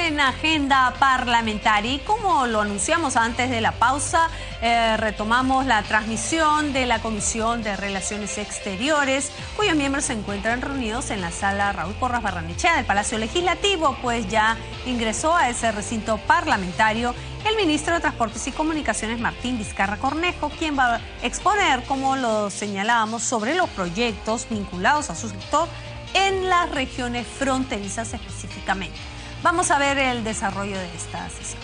en agenda parlamentaria y como lo anunciamos antes de la pausa, retomamos la transmisión de la Comisión de Relaciones Exteriores, cuyos miembros se encuentran reunidos en la sala Raúl Porras Barrenechea del Palacio Legislativo, pues ya ingresó a ese recinto parlamentario el ministro de Transportes y Comunicaciones, Martín Vizcarra Cornejo, quien va a exponer, como lo señalábamos, sobre los proyectos vinculados a su sector en las regiones fronterizas específicamente. Vamos a ver el desarrollo de esta sesión.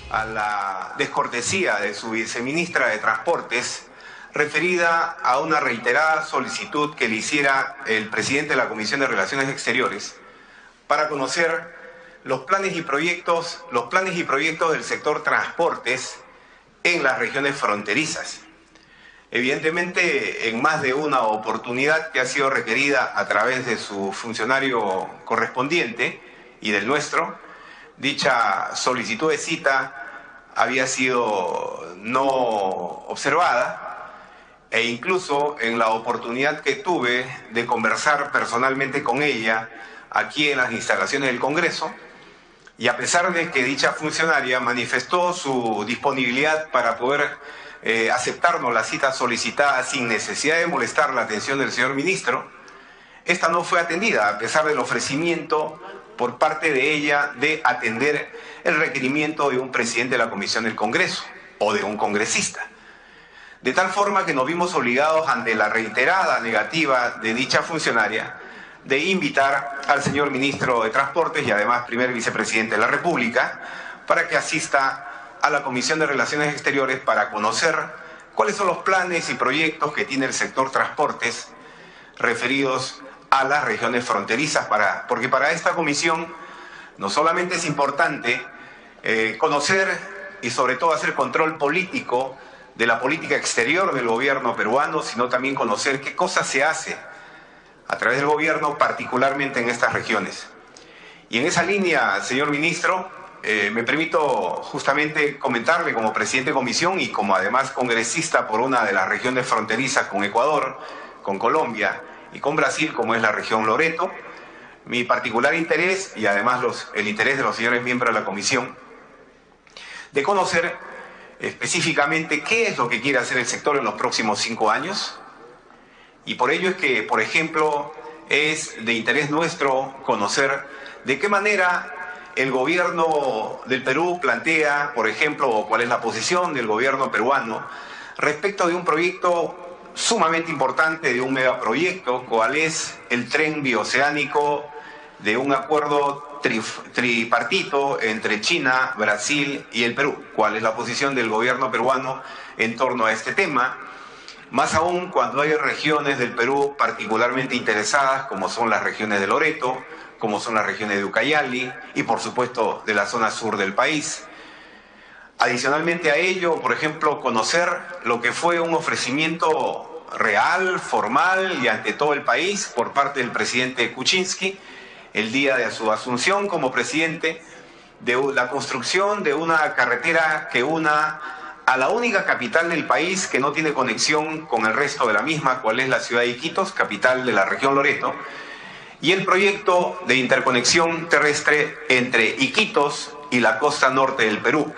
A la descortesía de su viceministra de Transportes, referida a una reiterada solicitud que le hiciera el presidente de la Comisión de Relaciones Exteriores para conocer los planes y proyectos del sector transportes en las regiones fronterizas. Evidentemente, en más de una oportunidad que ha sido requerida a través de su funcionario correspondiente y del nuestro, dicha solicitud de cita había sido no observada, e incluso en la oportunidad que tuve de conversar personalmente con ella aquí en las instalaciones del Congreso, y a pesar de que dicha funcionaria manifestó su disponibilidad para poder aceptarnos la cita solicitada sin necesidad de molestar la atención del señor ministro, esta no fue atendida, a pesar del ofrecimiento por parte de ella de atender el requerimiento de un presidente de la Comisión del Congreso o de un congresista. De tal forma que nos vimos obligados, ante la reiterada negativa de dicha funcionaria, de invitar al señor ministro de Transportes y además primer vicepresidente de la República para que asista a la Comisión de Relaciones Exteriores para conocer cuáles son los planes y proyectos que tiene el sector transportes referidos a las regiones fronterizas, porque para esta comisión no solamente es importante conocer y sobre todo hacer control político de la política exterior del gobierno peruano, sino también conocer qué cosas se hace a través del gobierno, particularmente en estas regiones. Y en esa línea, señor ministro, me permito justamente comentarle como presidente de comisión y como además congresista por una de las regiones fronterizas con Ecuador, con Colombia y con Brasil, como es la región Loreto, mi particular interés y además el interés de los señores miembros de la comisión, de conocer específicamente qué es lo que quiere hacer el sector en los próximos 5 años. Y por ello es que, por ejemplo, es de interés nuestro conocer de qué manera el gobierno del Perú plantea, por ejemplo, o cuál es la posición del gobierno peruano respecto de un proyecto sumamente importante, de un megaproyecto, cuál es el tren bioceánico, de un acuerdo tripartito entre China, Brasil y el Perú. ¿Cuál es la posición del gobierno peruano en torno a este tema? Más aún cuando hay regiones del Perú particularmente interesadas, como son las regiones de Loreto, como son las regiones de Ucayali y por supuesto de la zona sur del país. Adicionalmente a ello, por ejemplo, conocer lo que fue un ofrecimiento real, formal y ante todo el país por parte del presidente Kuczynski el día de su asunción como presidente, de la construcción de una carretera que una a la única capital del país que no tiene conexión con el resto de la misma, cual es la ciudad de Iquitos, capital de la región Loreto, y el proyecto de interconexión terrestre entre Iquitos y la costa norte del Perú.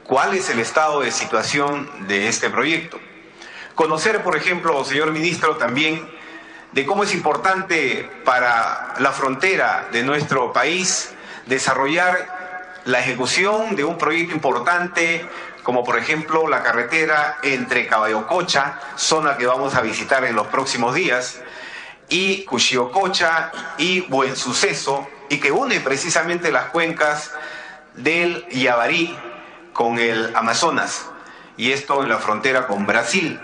¿Cuál es el estado de situación de este proyecto? Conocer, por ejemplo, señor ministro, también de cómo es importante para la frontera de nuestro país desarrollar la ejecución de un proyecto importante, como por ejemplo la carretera entre Caballococha, zona que vamos a visitar en los próximos días, y Cuchillococha y Buen Suceso, y que une precisamente las cuencas del Yavarí con el Amazonas, y esto en la frontera con Brasil.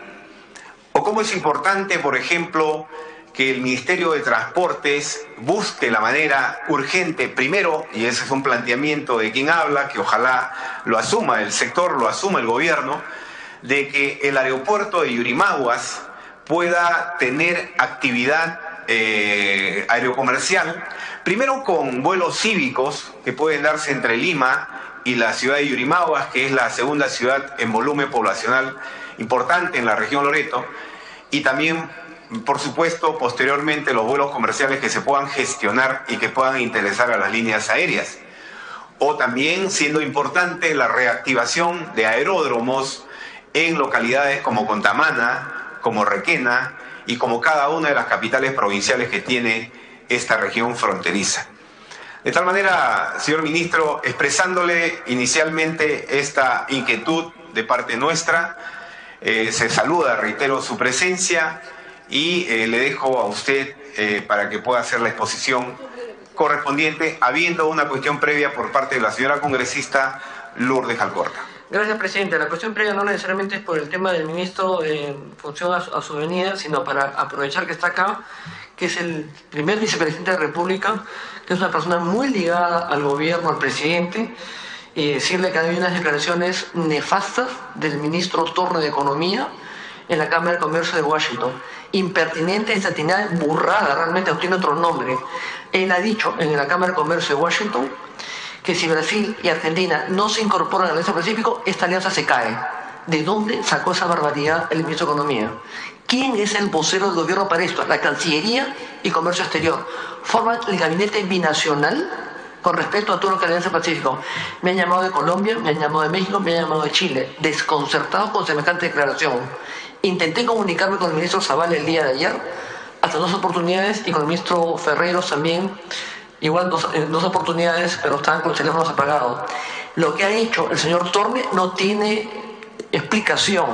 O cómo es importante, por ejemplo, que el Ministerio de Transportes busque la manera urgente, primero, y ese es un planteamiento de quien habla, que ojalá lo asuma el sector, lo asuma el gobierno, de que el aeropuerto de Yurimaguas pueda tener actividad aerocomercial, primero con vuelos cívicos que pueden darse entre Lima y la ciudad de Yurimaguas, que es la segunda ciudad en volumen poblacional importante en la región Loreto, y también, por supuesto, posteriormente los vuelos comerciales que se puedan gestionar y que puedan interesar a las líneas aéreas. o también siendo importante la reactivación de aeródromos en localidades como Contamana, como Requena y como cada una de las capitales provinciales que tiene esta región fronteriza. De tal manera, señor ministro, expresándole inicialmente esta inquietud de parte nuestra, se saluda, reitero, su presencia y le dejo a usted para que pueda hacer la exposición correspondiente, habiendo una cuestión previa por parte de la señora congresista Lourdes Alcorta. Gracias, presidente. La cuestión previa no necesariamente es por el tema del ministro en función a su venida, sino para aprovechar que está acá, que es el primer vicepresidente de la República, que es una persona muy ligada al gobierno, al presidente, y decirle que hay unas declaraciones nefastas del ministro Torne de Economía en la Cámara de Comercio de Washington. Impertinente, desatinada, burrada, realmente no tiene otro nombre. Él ha dicho en la Cámara de Comercio de Washington que si Brasil y Argentina no se incorporan al Asia-Pacífico, esta alianza se cae. ¿De dónde sacó esa barbaridad el ministro de Economía? ¿Quién es el vocero del gobierno para esto? La Cancillería y Comercio Exterior. ¿Forman el gabinete binacional con respecto a todo lo que es el Asia-Pacífico? Me han llamado de Colombia, me han llamado de México, me han llamado de Chile, desconcertados con semejante declaración. Intenté comunicarme con el ministro Zavala el día de ayer, hasta 2 oportunidades, y con el ministro Ferreros también, igual dos oportunidades, pero estaban con los teléfonos apagados. Lo que ha hecho el señor Torne no tiene explicación.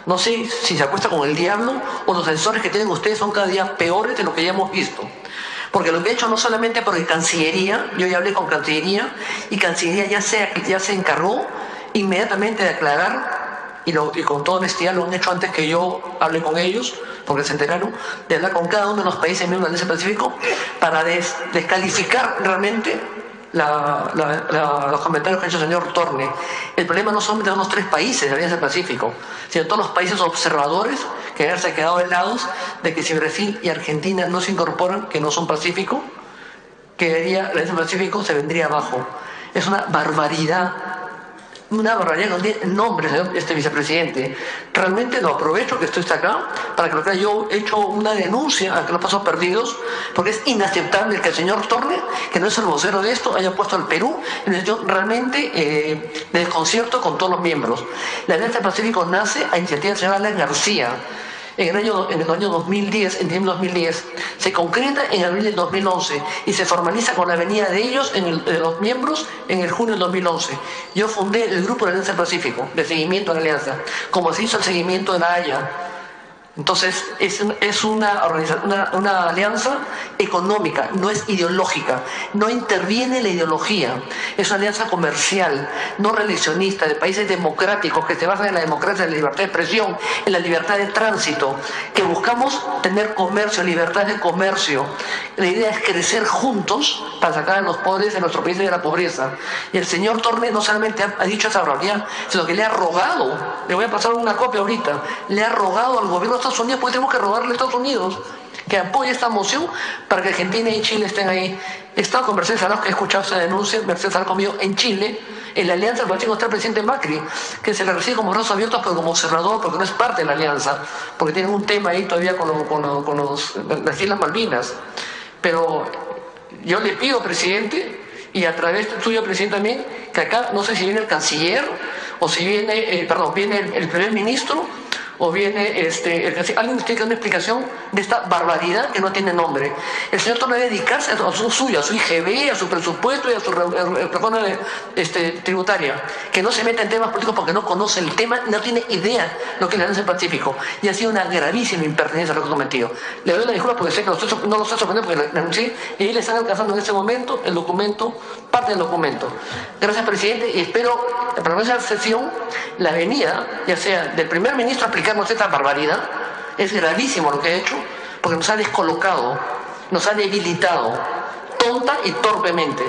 No sé si se acuesta con el diablo o los sensores que tienen ustedes son cada día peores de lo que ya hemos visto. Porque lo que he hecho no solamente porque Cancillería, yo ya hablé con Cancillería, y Cancillería ya se encargó inmediatamente de aclarar, y con toda honestidad lo han hecho antes que yo hable con ellos, porque se enteraron, de hablar con cada uno de los países miembros del Asia-Pacífico para descalificar realmente los comentarios que ha hecho el señor Torne. El problema no solamente son los 3 países de la Alianza del Pacífico, sino todos los países observadores que han quedado helados de que si Brasil y Argentina no se incorporan, que no son Pacífico, la Alianza del Pacífico se vendría abajo. Es una barbaridad que no tiene nombre, señor vicepresidente. Realmente lo aprovecho que usted está acá para que lo crea. Yo he hecho una denuncia a que los pasos perdidos, porque es inaceptable que el señor Torne, que no es el vocero de esto, haya puesto al Perú en una situación realmente de desconcierto con todos los miembros. La Alianza del Pacífico nace a iniciativa del señor Alan García. En el año 2010, en diciembre de 2010, se concreta en abril del 2011 y se formaliza con la venida de ellos, de los miembros, en el junio del 2011. Yo fundé el Grupo de la Alianza del Pacífico, de seguimiento a la Alianza, como se hizo el seguimiento de la Haya. Entonces, es una alianza económica, no es ideológica, no interviene la ideología, es una alianza comercial, no reeleccionista, de países democráticos que se basan en la democracia, en la libertad de expresión, en la libertad de tránsito, que buscamos tener comercio, libertad de comercio. La idea es crecer juntos para sacar a los pobres de nuestro país de la pobreza. Y el señor Torne no solamente ha dicho esa barbaridad, sino que le ha rogado, le voy a pasar una copia ahorita, le ha rogado al gobierno de Estados Unidos, pues tenemos que rogarle a Estados Unidos que apoye esta moción para que Argentina y Chile estén ahí. He estado con Mercedes Arauz, que he escuchado esa denuncia. Mercedes Arauz conmigo en Chile, en la alianza del Pacífico está el presidente Macri, que se le recibe como brazos abiertos, pero como observador, porque no es parte de la alianza, porque tienen un tema ahí todavía con las Islas Malvinas. Pero yo le pido, presidente, y a través suyo, presidente, también, que acá, no sé si viene el canciller, o si viene, viene el primer ministro, o viene alguien tiene que dar una explicación de esta barbaridad que no tiene nombre. El señor Torne debe dedicarse a su IGB, a su presupuesto y a su reforma tributaria, que no se meta en temas políticos porque no conoce el tema, no tiene idea lo que es la Alianza del Pacífico, y ha sido una gravísima impertinencia lo que ha cometido. Le doy la disculpa porque sé que no lo estoy sorprendiendo porque le anuncié, y ahí le están alcanzando en este momento el documento, parte del documento. Gracias, presidente, y espero para la próxima sesión la venida, ya sea del primer ministro, a explicarnos esta barbaridad. Es gravísimo lo que ha hecho, porque nos ha descolocado, nos ha debilitado, tonta y torpemente.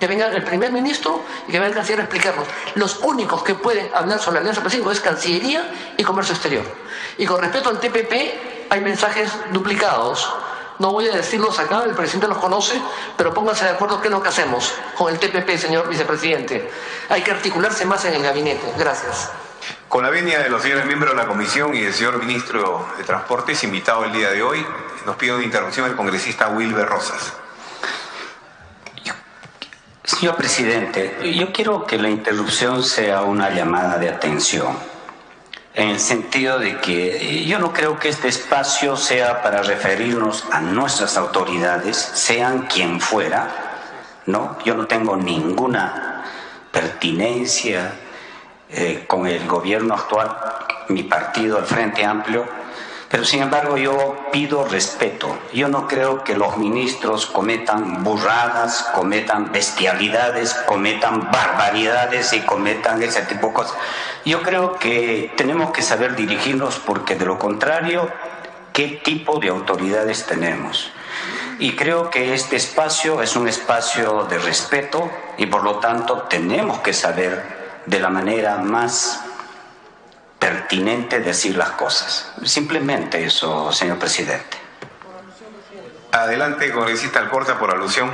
Que venga el primer ministro y que venga el canciller a explicarnos. Los únicos que pueden hablar sobre la Alianza Pacífico es Cancillería y Comercio Exterior. Y con respecto al TPP, hay mensajes duplicados. No voy a decirlos acá, el presidente los conoce, pero pónganse de acuerdo qué es lo que hacemos con el TPP, señor vicepresidente. Hay que articularse más en el gabinete. Gracias. Con la venia de los señores miembros de la Comisión y del señor Ministro de Transportes, invitado el día de hoy, nos pide una intervención el congresista Wilber Rosas. Señor presidente, yo quiero que la interrupción sea una llamada de atención, en el sentido de que yo no creo que este espacio sea para referirnos a nuestras autoridades, sean quien fuera, ¿no? Yo no tengo ninguna pertinencia con el gobierno actual, mi partido, el Frente Amplio, pero sin embargo yo pido respeto. Yo no creo que los ministros cometan burradas, cometan bestialidades, cometan barbaridades y cometan ese tipo de cosas. Yo creo que tenemos que saber dirigirnos, porque de lo contrario, ¿qué tipo de autoridades tenemos? Y creo que este espacio es un espacio de respeto y por lo tanto tenemos que saber de la manera más pertinente decir las cosas. Simplemente eso, señor presidente. Adelante, congresista Alcorta, por alusión.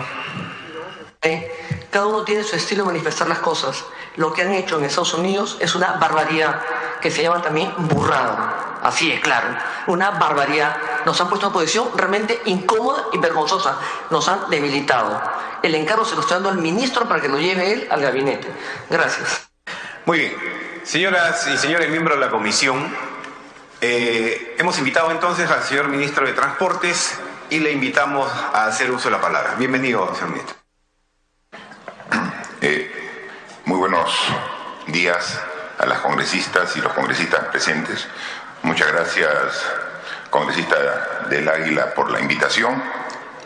Cada uno tiene su estilo de manifestar las cosas. Lo que han hecho en Estados Unidos es una barbaridad, que se llama también burrada. Así es, claro. Una barbaridad. Nos han puesto en una posición realmente incómoda y vergonzosa. Nos han debilitado. El encargo se lo está dando al ministro para que lo lleve él al gabinete. Gracias. Muy bien. Señoras y señores miembros de la comisión, hemos invitado entonces al señor ministro de Transportes y le invitamos a hacer uso de la palabra. Bienvenido, señor ministro. Muy buenos días a las congresistas y los congresistas presentes. Muchas gracias, congresista del Águila, por la invitación.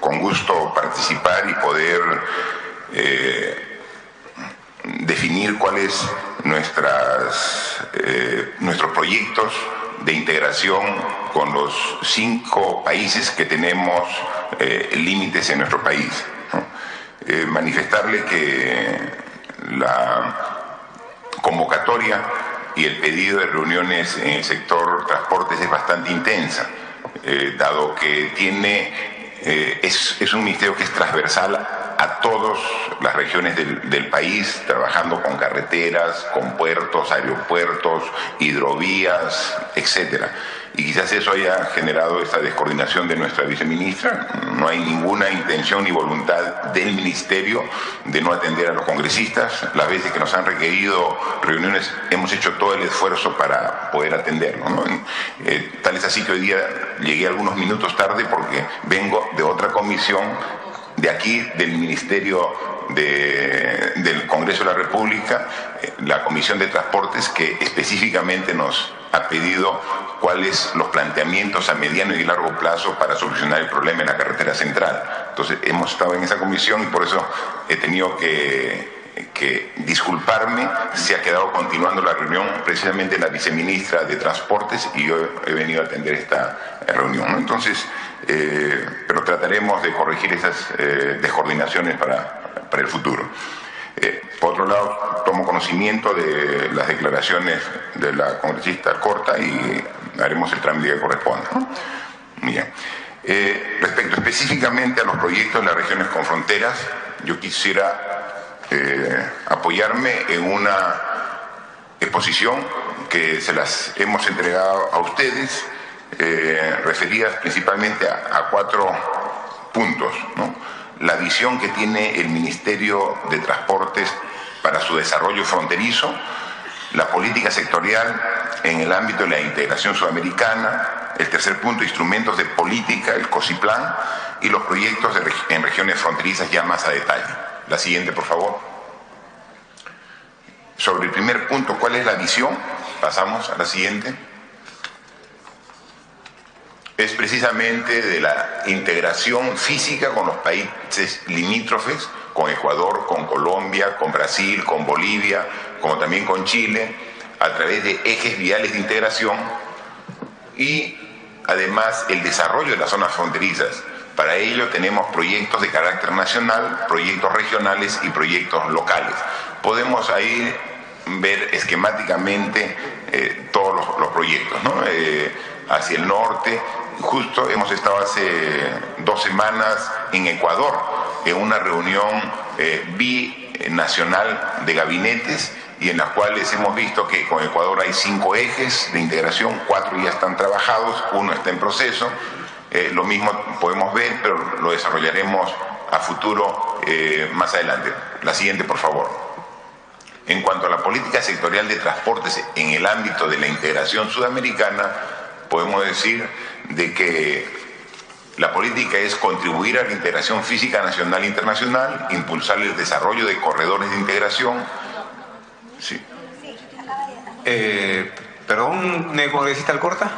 Con gusto participar y poder definir cuáles nuestros proyectos de integración con los 5 países que tenemos límites en nuestro país, ¿no? Manifestarle que la convocatoria y el pedido de reuniones en el sector transportes es bastante intensa, dado que es un ministerio que es transversal a todas las regiones del país, trabajando con carreteras, con puertos, aeropuertos, hidrovías, etcétera. Y quizás eso haya generado esta descoordinación de nuestra viceministra. No hay ninguna intención ni voluntad del ministerio de no atender a los congresistas. Las veces que nos han requerido reuniones hemos hecho todo el esfuerzo para poder atenderlo, ¿no? Tal es así que hoy día llegué algunos minutos tarde porque vengo de otra comisión de aquí, del Ministerio del Congreso de la República, la Comisión de Transportes, que específicamente nos ha pedido cuáles los planteamientos a mediano y largo plazo para solucionar el problema en la carretera central. Entonces hemos estado en esa comisión y por eso he tenido que disculparme. Se ha quedado continuando la reunión precisamente la viceministra de Transportes y yo he venido a atender esta reunión, ¿no? Entonces, pero trataremos de corregir esas descoordinaciones para el futuro. Por otro lado, tomo conocimiento de las declaraciones de la congresista Alcorta y haremos el trámite que corresponda, ¿no? Bien. Respecto específicamente a los proyectos de las regiones con fronteras, yo quisiera apoyarme en una exposición que se las hemos entregado a ustedes, referidas principalmente a 4 puntos, ¿no? La visión que tiene el Ministerio de Transportes para su desarrollo fronterizo, la política sectorial en el ámbito de la integración sudamericana, el tercer punto, instrumentos de política, el COSIPLAN, y los proyectos en regiones fronterizas ya más a detalle. La siguiente, por favor. Sobre el primer punto, ¿cuál es la visión? Pasamos a la siguiente. Es precisamente de la integración física con los países limítrofes, con Ecuador, con Colombia, con Brasil, con Bolivia, como también con Chile, a través de ejes viales de integración y además el desarrollo de las zonas fronterizas. Para ello tenemos proyectos de carácter nacional, proyectos regionales y proyectos locales. Podemos ahí ver esquemáticamente todos los proyectos, ¿no? Hacia el norte, justo hemos estado hace 2 semanas en Ecuador, en una reunión binacional de gabinetes y en las cuales hemos visto que con Ecuador hay 5 ejes de integración, 4 ya están trabajados, 1 está en proceso. Lo mismo podemos ver, pero lo desarrollaremos a futuro más adelante. La siguiente, por favor. En cuanto a la política sectorial de transportes en el ámbito de la integración sudamericana, podemos decir de que la política es contribuir a la integración física nacional e internacional, impulsar el desarrollo de corredores de integración. Sí. Perdón, congresista Alcorta.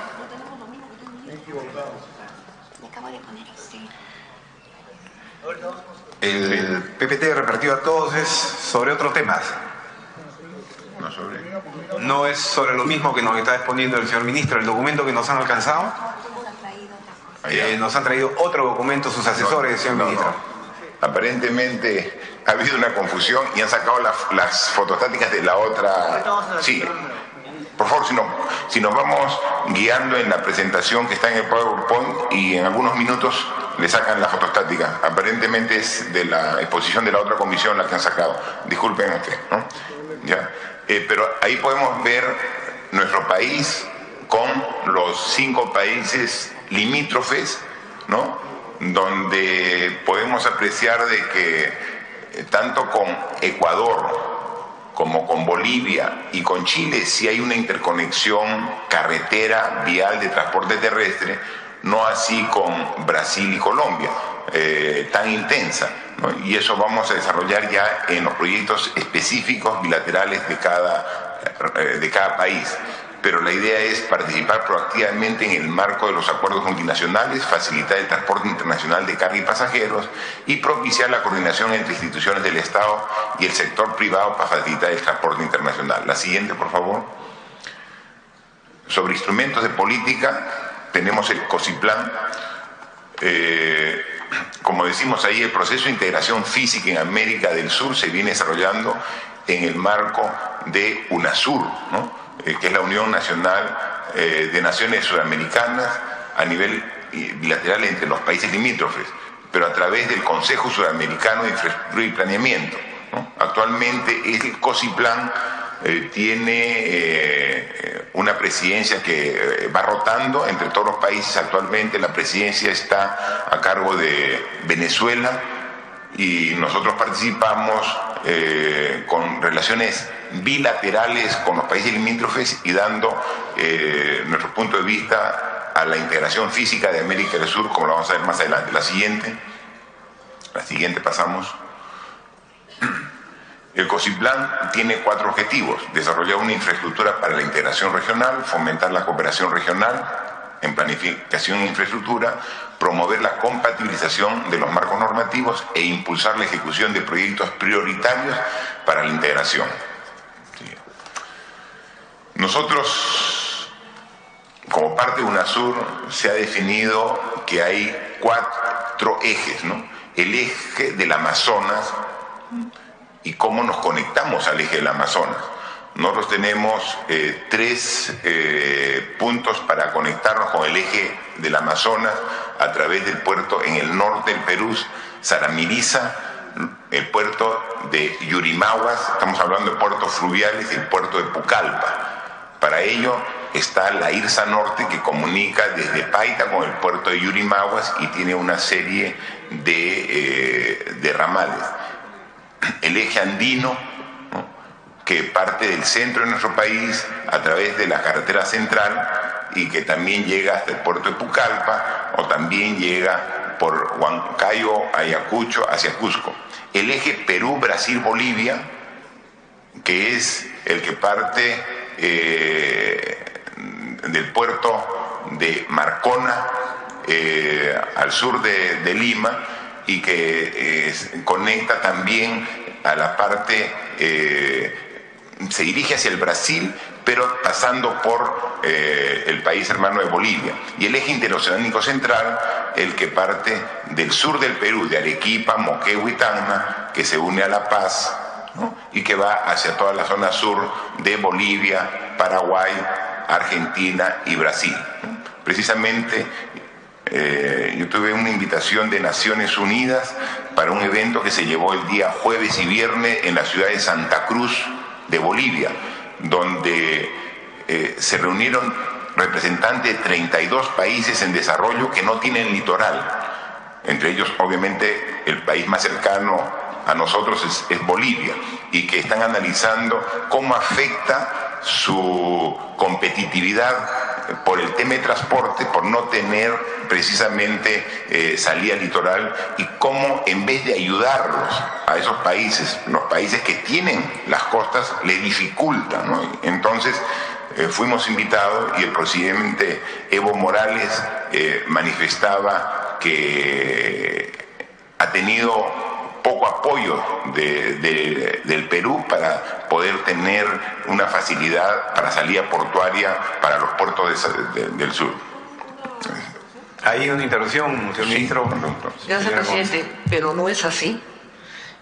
El PPT repartido a todos es sobre otros temas. No es sobre lo mismo que nos está exponiendo el señor ministro. El documento que nos han alcanzado, nos han traído otro documento sus asesores, señor ministro. Aparentemente ha habido una confusión y han sacado las fotostáticas de la otra. Sí. Por favor, si nos vamos guiando en la presentación que está en el PowerPoint y en algunos minutos le sacan la fotostática. Aparentemente es de la exposición de la otra comisión la que han sacado. Disculpen usted, ¿no? ¿Ya? Pero ahí podemos ver nuestro país con los 5 países limítrofes, ¿no? Donde podemos apreciar de que tanto con Ecuador como con Bolivia y con Chile sí hay una interconexión carretera, vial de transporte terrestre, no así con Brasil y Colombia, tan intensa, ¿no? Y eso vamos a desarrollar ya en los proyectos específicos bilaterales de cada país. Pero la idea es participar proactivamente en el marco de los acuerdos multinacionales, facilitar el transporte internacional de carga y pasajeros y propiciar la coordinación entre instituciones del Estado y el sector privado para facilitar el transporte internacional. La siguiente, por favor. Sobre instrumentos de política, tenemos el COSIPLAN. Como decimos ahí, el proceso de integración física en América del Sur se viene desarrollando en el marco de UNASUR, ¿no? Que es la Unión Nacional de Naciones Sudamericanas a nivel bilateral entre los países limítrofes, pero a través del Consejo Sudamericano de Infraestructura y Planeamiento, ¿no? Actualmente el COSIPLAN tiene una presidencia que va rotando entre todos los países. Actualmente la presidencia está a cargo de Venezuela y nosotros participamos con relaciones bilaterales con los países limítrofes y dando nuestro punto de vista a la integración física de América del Sur, como lo vamos a ver más adelante. La siguiente pasamos. El COSIPLAN tiene 4 objetivos: desarrollar una infraestructura para la integración regional, fomentar la cooperación regional en planificación e infraestructura, promover la compatibilización de los marcos normativos e impulsar la ejecución de proyectos prioritarios para la integración. Nosotros, como parte de UNASUR, se ha definido que hay 4 ejes, ¿no? El eje del Amazonas y cómo nos conectamos al eje del Amazonas. Nosotros tenemos 3 puntos para conectarnos con el eje del Amazonas a través del puerto en el norte del Perú, Saramiriza, el puerto de Yurimaguas, estamos hablando de puertos fluviales, y el puerto de Pucallpa. Para ello está la IRSA Norte, que comunica desde Paita con el puerto de Yurimaguas y tiene una serie de ramales. El eje andino, ¿no?, que parte del centro de nuestro país a través de la carretera central y que también llega hasta el puerto de Pucallpa o también llega por Huancayo, Ayacucho, hacia Cusco. El eje Perú-Brasil-Bolivia, que es el que parte del puerto de Marcona al sur de Lima y que conecta también a la parte, se dirige hacia el Brasil, pero pasando por el país hermano de Bolivia. Y el eje interoceánico central, el que parte del sur del Perú, de Arequipa, Moquegua y Tacna, que se une a La Paz, ¿no?, y que va hacia toda la zona sur de Bolivia, Paraguay, Argentina y Brasil. Precisamente yo tuve una invitación de Naciones Unidas para un evento que se llevó el día jueves y viernes en la ciudad de Santa Cruz de Bolivia, donde se reunieron representantes de 32 países en desarrollo que no tienen litoral, Entre ellos, obviamente, el país más cercano a nosotros es Bolivia, y que están analizando cómo afecta su competitividad por el tema de transporte, por no tener precisamente salida litoral, y cómo en vez de ayudarlos a esos países, los países que tienen las costas, le dificultan, ¿no? Entonces fuimos invitados y el presidente Evo Morales manifestaba que ha tenido poco apoyo del Perú para poder tener una facilidad para salida portuaria para los puertos del sur. Hay una intervención, señor ministro. Gracias, presidente, pero no es así.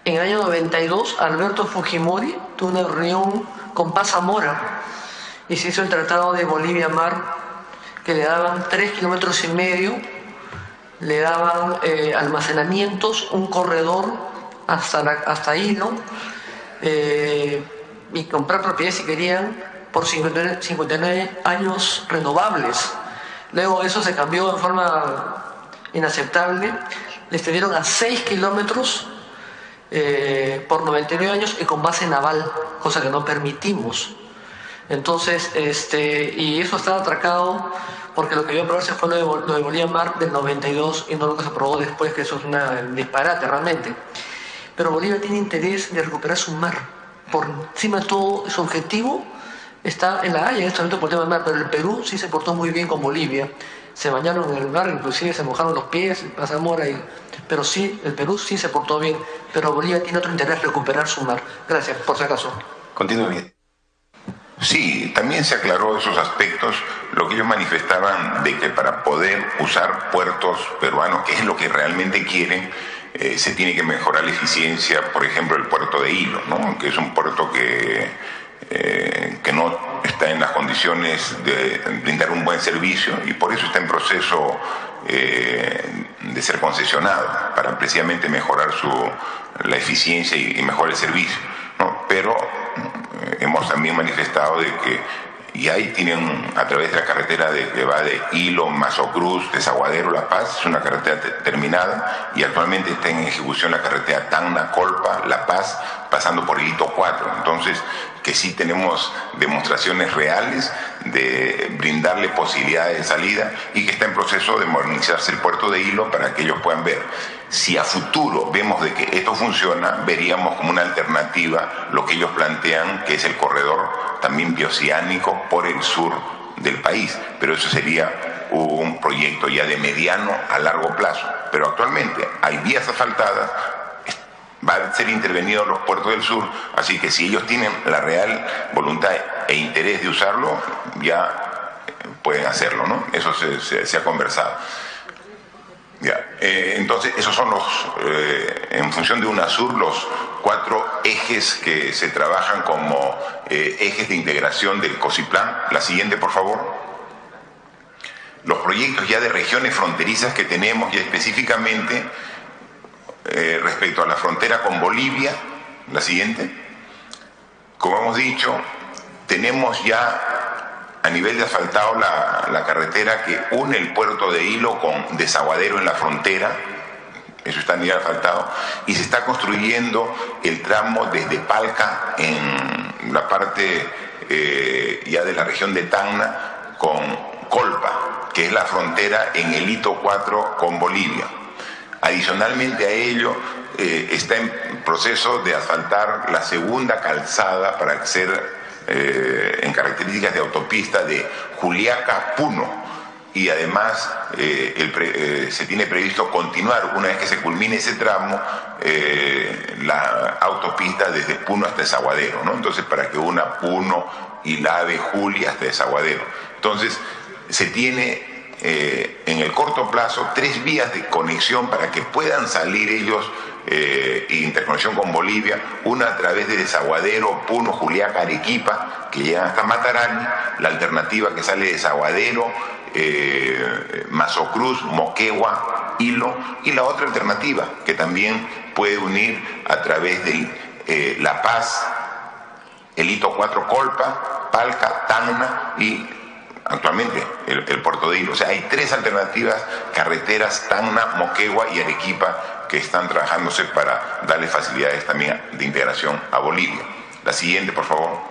En el año 92, Alberto Fujimori tuvo una reunión con Paz Zamora y se hizo el Tratado de Bolivia-Mar, que le daban 3,5 kilómetros, le daban almacenamientos, un corredor hasta Hilo, y comprar propiedades si querían por 59 años renovables. Luego eso se cambió de forma inaceptable, le extendieron a 6 kilómetros por 99 años y con base naval, cosa que no permitimos. Entonces, y eso estaba atracado porque lo que iba a aprobarse fue lo de Bolivia-Mar del 92 y no lo que se aprobó después, que eso es un disparate realmente. Pero Bolivia tiene interés de recuperar su mar. Por encima de todo, su objetivo está en La Haya en este momento por el tema del mar, pero el Perú sí se portó muy bien con Bolivia. Se bañaron en el mar, inclusive se mojaron los pies, Paz Zamora, pero sí, el Perú sí se portó bien, pero Bolivia tiene otro interés, recuperar su mar. Gracias, por si acaso. Continúe. Sí, también se aclaró esos aspectos, lo que ellos manifestaban de que para poder usar puertos peruanos, que es lo que realmente quieren, se tiene que mejorar la eficiencia, por ejemplo, el puerto de Hilo, ¿no? Que es un puerto que no está en las condiciones de brindar un buen servicio y por eso está en proceso de ser concesionado, para precisamente mejorar la eficiencia y mejorar el servicio, ¿no? Pero hemos también manifestado de que y ahí tienen, a través de la carretera que va de Hilo, Mazo Cruz, Desaguadero, La Paz, es una carretera terminada, y actualmente está en ejecución la carretera Tacna, Colpa, La Paz, pasando por el hito 4. Entonces, que sí tenemos demostraciones reales de brindarle posibilidades de salida, y que está en proceso de modernizarse el puerto de Hilo para que ellos puedan ver. Si a futuro vemos de que esto funciona, veríamos como una alternativa lo que ellos plantean, que es el corredor también bioceánico por el sur del país, pero eso sería un proyecto ya de mediano a largo plazo. Pero actualmente hay vías asfaltadas, va a ser intervenidos los puertos del sur, así que si ellos tienen la real voluntad e interés de usarlo, ya pueden hacerlo, ¿no? Eso se ha conversado. Ya, entonces esos son en función de UNASUR, los 4 ejes que se trabajan como ejes de integración del COSIPLAN. La siguiente, por favor. Los proyectos ya de regiones fronterizas que tenemos, ya específicamente respecto a la frontera con Bolivia. La siguiente. Como hemos dicho, tenemos ya a nivel de asfaltado la carretera que une el puerto de Hilo con Desaguadero en la frontera. Eso está a nivel asfaltado, y se está construyendo el tramo desde Palca en la parte ya de la región de Tacna con Colpa, que es la frontera en el hito 4 con Bolivia. Adicionalmente a ello, está en proceso de asfaltar la segunda calzada para acceder en características de autopista de Juliaca-Puno, y además se tiene previsto continuar, una vez que se culmine ese tramo, la autopista desde Puno hasta Desaguadero, ¿no? Entonces, para que una Puno y la Ave Julia hasta Desaguadero. Entonces, se tiene en el corto plazo 3 vías de conexión para que puedan salir ellos, interconexión con Bolivia, una a través de Desaguadero, Puno, Juliaca, Arequipa, que llegan hasta Matarani, la alternativa que sale de Desaguadero, Mazo Cruz, Moquegua, Hilo, y la otra alternativa que también puede unir a través de La Paz, el hito 4 Colpa, Palca, Tacna, y actualmente el puerto de Hilo. O sea, hay 3 alternativas, carreteras, Tacna, Moquegua y Arequipa, que están trabajándose para darle facilidades también de integración a Bolivia. La siguiente, por favor.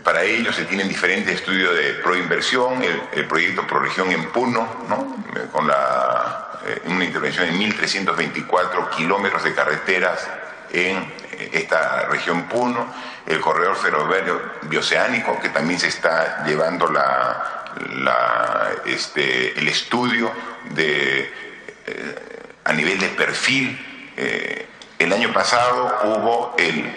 Para ello se tienen diferentes estudios de proinversión, el proyecto Proregión en Puno, ¿no? Con una intervención de 1.324 kilómetros de carreteras en esta región Puno, el corredor ferroviario bioceánico, que también se está llevando el estudio a nivel de perfil. El año pasado hubo el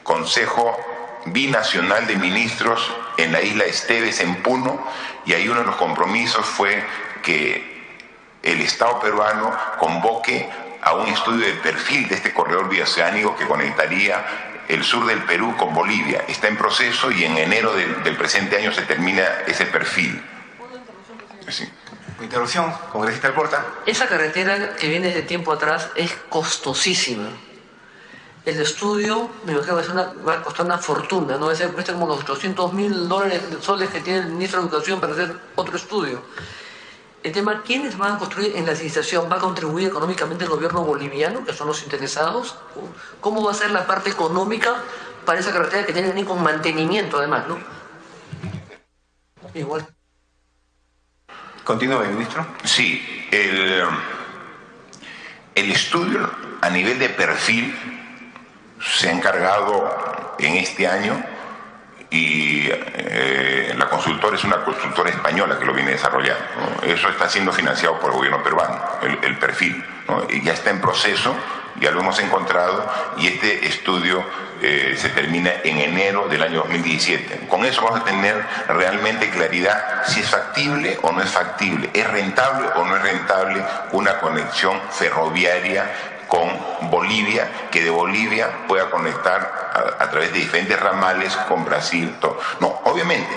Consejo Binacional de Ministros en la isla Esteves, en Puno, y ahí uno de los compromisos fue que el Estado peruano convoque a un estudio de perfil de este corredor bioceánico que conectaría el sur del Perú con Bolivia. Está en proceso y en enero del presente año se termina ese perfil. Sí. Interrupción, congresista Alcorta. Esa carretera que viene de tiempo atrás es costosísima. El estudio, me imagino que va a costar una fortuna, ¿no? Cuesta como los $800.000 soles que tiene el ministro de Educación para hacer otro estudio. El tema, ¿quiénes van a construir en la licitación? ¿Va a contribuir económicamente el gobierno boliviano, que son los interesados? ¿Cómo va a ser la parte económica para esa carretera que tiene que venir con mantenimiento además, ¿no? Igual. Continúe, ministro. Sí, el estudio a nivel de perfil se ha encargado en este año y la consultora es una consultora española que lo viene desarrollando, ¿no? Eso está siendo financiado por el gobierno peruano, el perfil, ¿no? Y ya está en proceso, ya lo hemos encontrado y este estudio se termina en enero del año 2017. Con eso vamos a tener realmente claridad si es factible o no es factible, es rentable o no es rentable una conexión ferroviaria con Bolivia, que de Bolivia pueda conectar a través de diferentes ramales con Brasil. Todo. No, obviamente,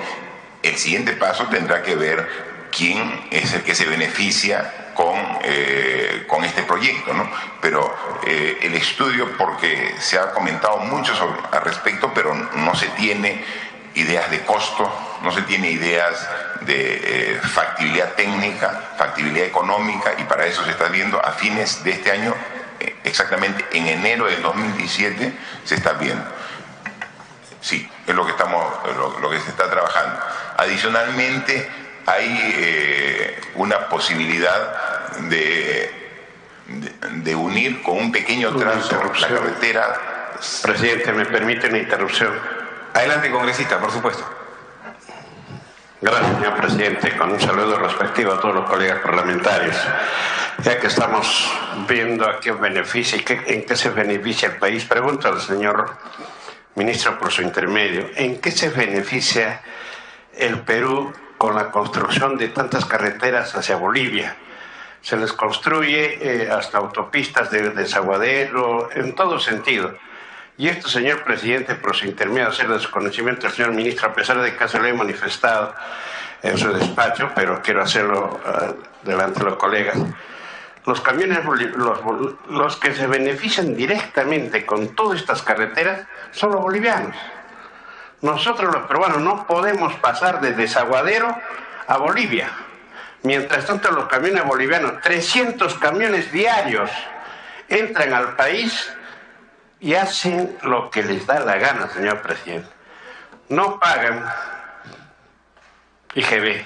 el siguiente paso tendrá que ver quién es el que se beneficia con este proyecto, ¿no? Pero el estudio, porque se ha comentado mucho al respecto, pero no se tiene ideas de costo, no se tiene ideas de factibilidad técnica, factibilidad económica, y para eso se está viendo a fines de este año. Exactamente en enero del 2017 se está viendo. Sí, es lo que lo que se está trabajando. Adicionalmente hay una posibilidad de unir con un pequeño trazo la carretera. Presidente, ¿me permite una interrupción? Adelante, congresista, por supuesto. Gracias, señor presidente. Con un saludo respectivo a todos los colegas parlamentarios. Ya que estamos viendo a qué beneficia y en qué se beneficia el país, pregunto al señor ministro por su intermedio, ¿en qué se beneficia el Perú con la construcción de tantas carreteras hacia Bolivia? Se les construye hasta autopistas de desaguadero, en todo sentido. Y esto, señor presidente, por su intermedio, hacer de su conocimiento al señor ministro, a pesar de que se lo he manifestado en su despacho, pero quiero hacerlo delante de los colegas. Los camiones, los que se benefician directamente con todas estas carreteras son los bolivianos. Nosotros los peruanos no podemos pasar de Desaguadero a Bolivia. Mientras tanto, los camiones bolivianos, 300 camiones diarios, entran al país y hacen lo que les da la gana, señor presidente. No pagan IGB.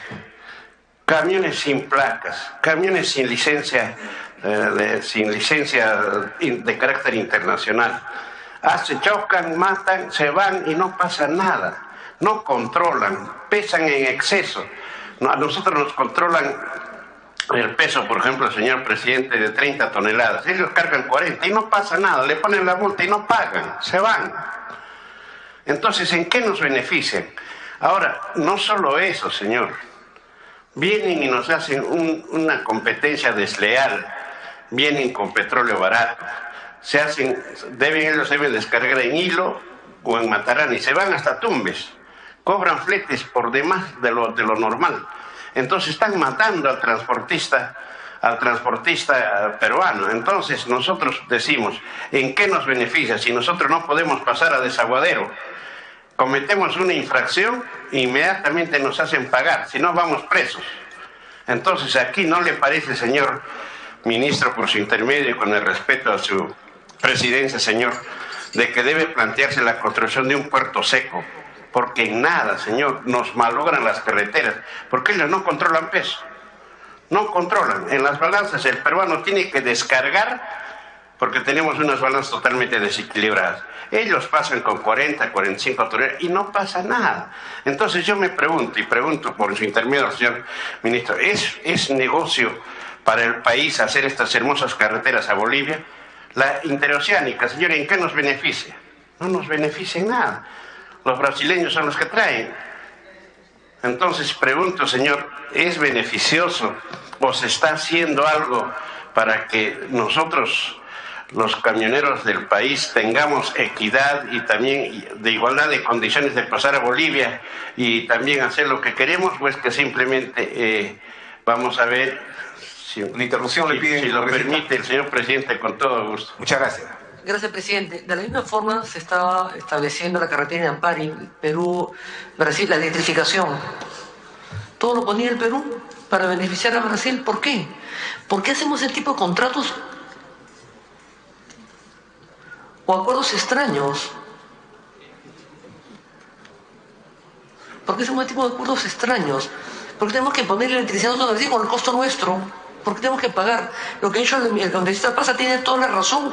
Camiones sin placas, camiones sin licencia de carácter internacional. Se chocan, matan, se van y no pasa nada. No controlan, pesan en exceso. A nosotros nos controlan el peso, por ejemplo, señor presidente, de 30 toneladas. Ellos cargan 40 y no pasa nada. Le ponen la multa y no pagan, se van. Entonces, ¿en qué nos benefician? Ahora, no solo eso, señor. Vienen y nos hacen una competencia desleal, vienen con petróleo barato, ellos deben descargar en Hilo o en Matarani, se van hasta Tumbes, cobran fletes por demás de lo normal. Entonces están matando al transportista peruano. Entonces nosotros decimos, ¿en qué nos beneficia si nosotros no podemos pasar a Desaguadero? cometemos una infracción, inmediatamente nos hacen pagar, si no vamos presos. Entonces aquí no le parece, señor ministro, por su intermedio, con el respeto a su presidencia, señor, de que debe plantearse la construcción de un puerto seco, porque en nada, señor, nos malogran las carreteras, porque ellos no controlan peso, no controlan. En las balanzas el peruano tiene que descargar, porque tenemos unas balanzas totalmente desequilibradas. Ellos pasan con 40, 45 toneladas y no pasa nada. Entonces yo me pregunto, y pregunto por su intermedio al señor ministro, ¿es negocio para el país hacer estas hermosas carreteras a Bolivia? La interoceánica, señor, ¿en qué nos beneficia? No nos beneficia en nada. Los brasileños son los que traen. Entonces pregunto, señor, ¿es beneficioso o se está haciendo algo para que nosotros, los camioneros del país, tengamos equidad y también de igualdad de condiciones de pasar a Bolivia y también hacer lo que queremos? Pues que simplemente vamos a ver si una interrupción le piden. Si lo permite el señor presidente, con todo gusto. Muchas gracias. Gracias, presidente. De la misma forma se estaba estableciendo la carretera de Ampari, Perú-Brasil, la electrificación. Todo lo ponía el Perú para beneficiar a Brasil. ¿Por qué? ¿Por qué hacemos ese tipo de contratos o acuerdos extraños? ¿Por qué hacemos ese tipo de acuerdos extraños? ¿Por qué tenemos que poner electricidad nosotros Brasil con el costo nuestro? ¿Por qué tenemos que pagar? Lo que ha dicho el congresista Pasa tiene toda la razón.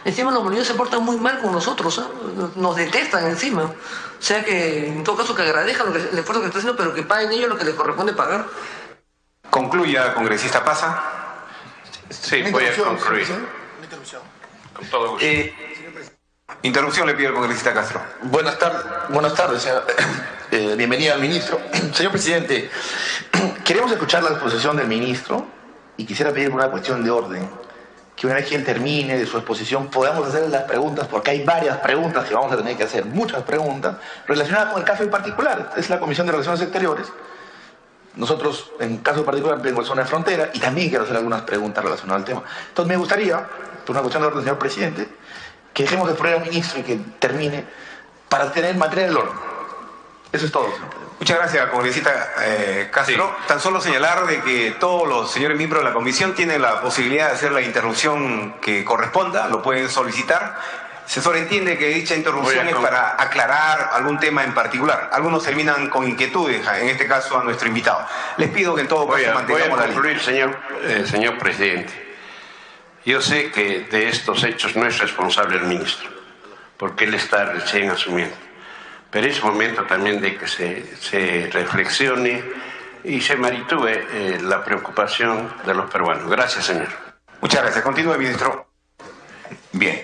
Encima los bolivianos se portan muy mal con nosotros, ¿eh? Nos detestan encima. O sea que, en todo caso, que agradezcan el esfuerzo que está haciendo, pero que paguen ellos lo que les corresponde pagar. Concluya, congresista Pasa. Sí, voy a concluir. Con todo gusto. Interrupción le pide el congresista Castro. Buenas tardes, señor. Bienvenido al ministro. Señor presidente, queremos escuchar la exposición del ministro y quisiera pedir una cuestión de orden, que una vez que él termine de su exposición podamos hacerle las preguntas, porque hay varias preguntas que vamos a tener que hacer, muchas preguntas, relacionadas con el caso en particular. Es la Comisión de Relaciones Exteriores. Nosotros, en caso particular, vengo de zona de frontera y también quiero hacer algunas preguntas relacionadas al tema. Entonces me gustaría, por una cuestión de orden, señor presidente, que dejemos de exponer al ministro y que termine para tener materia del orden. Eso es todo, señor presidente. Muchas gracias, congresista Castro. Sí. Tan solo señalar de que todos los señores miembros de la comisión tienen la posibilidad de hacer la interrupción que corresponda, lo pueden solicitar. Se sobreentiende que dicha interrupción es para aclarar algún tema en particular. Algunos terminan con inquietudes, en este caso a nuestro invitado. Les pido que en todo caso mantengamos la línea. Señor presidente. Yo sé que de estos hechos no es responsable el ministro, porque él está recién asumiendo. Pero es momento también de que se reflexione y se maritúe la preocupación de los peruanos. Gracias, señor. Muchas gracias. Continúe, ministro. Bien,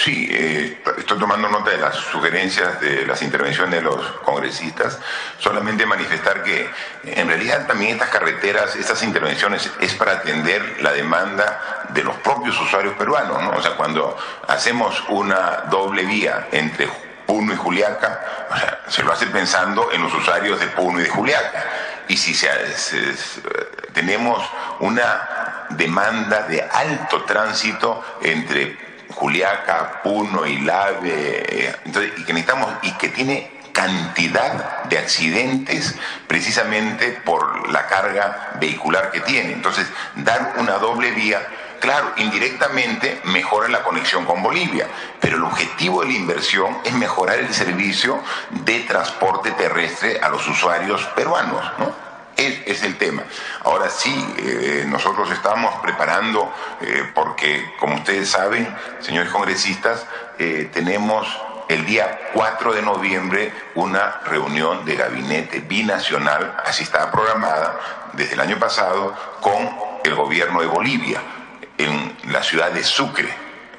sí, estoy tomando nota de las sugerencias de las intervenciones de los congresistas. Solamente manifestar que en realidad también estas carreteras, estas intervenciones es para atender la demanda de los propios usuarios peruanos, ¿no? O sea, cuando hacemos una doble vía entre Puno y Juliaca, o sea, se lo hace pensando en los usuarios de Puno y de Juliaca. Y si tenemos una demanda de alto tránsito entre Juliaca, Puno y Lave, entonces, y que tiene cantidad de accidentes precisamente por la carga vehicular que tiene. Entonces, dar una doble vía, claro, indirectamente mejora la conexión con Bolivia, pero el objetivo de la inversión es mejorar el servicio de transporte terrestre a los usuarios peruanos, ¿no? Es el tema. Ahora sí, nosotros estamos preparando, porque como ustedes saben, señores congresistas, tenemos el día 4 de noviembre una reunión de gabinete binacional, así estaba programada desde el año pasado, con el gobierno de Bolivia, en la ciudad de Sucre,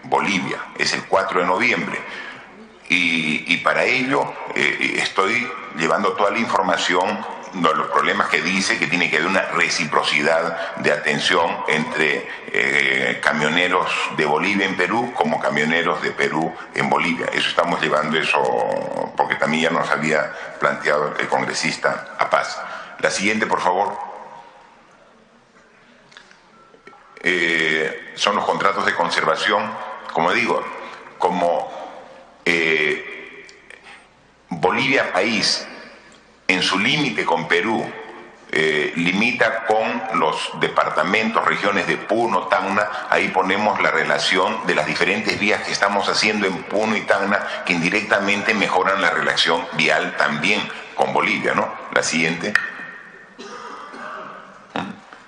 Bolivia. Es el 4 de noviembre. Y para ello estoy llevando toda la información de los problemas que dice que tiene que haber una reciprocidad de atención entre camioneros de Bolivia en Perú como camioneros de Perú en Bolivia. Eso estamos llevando eso porque también ya nos había planteado el congresista Apaz. La siguiente, por favor. Son los contratos de conservación. Como digo, como Bolivia país, en su límite con Perú, limita con los departamentos, regiones de Puno, Tacna. Ahí ponemos la relación de las diferentes vías que estamos haciendo en Puno y Tacna, que indirectamente mejoran la relación vial también con Bolivia, ¿no? La siguiente.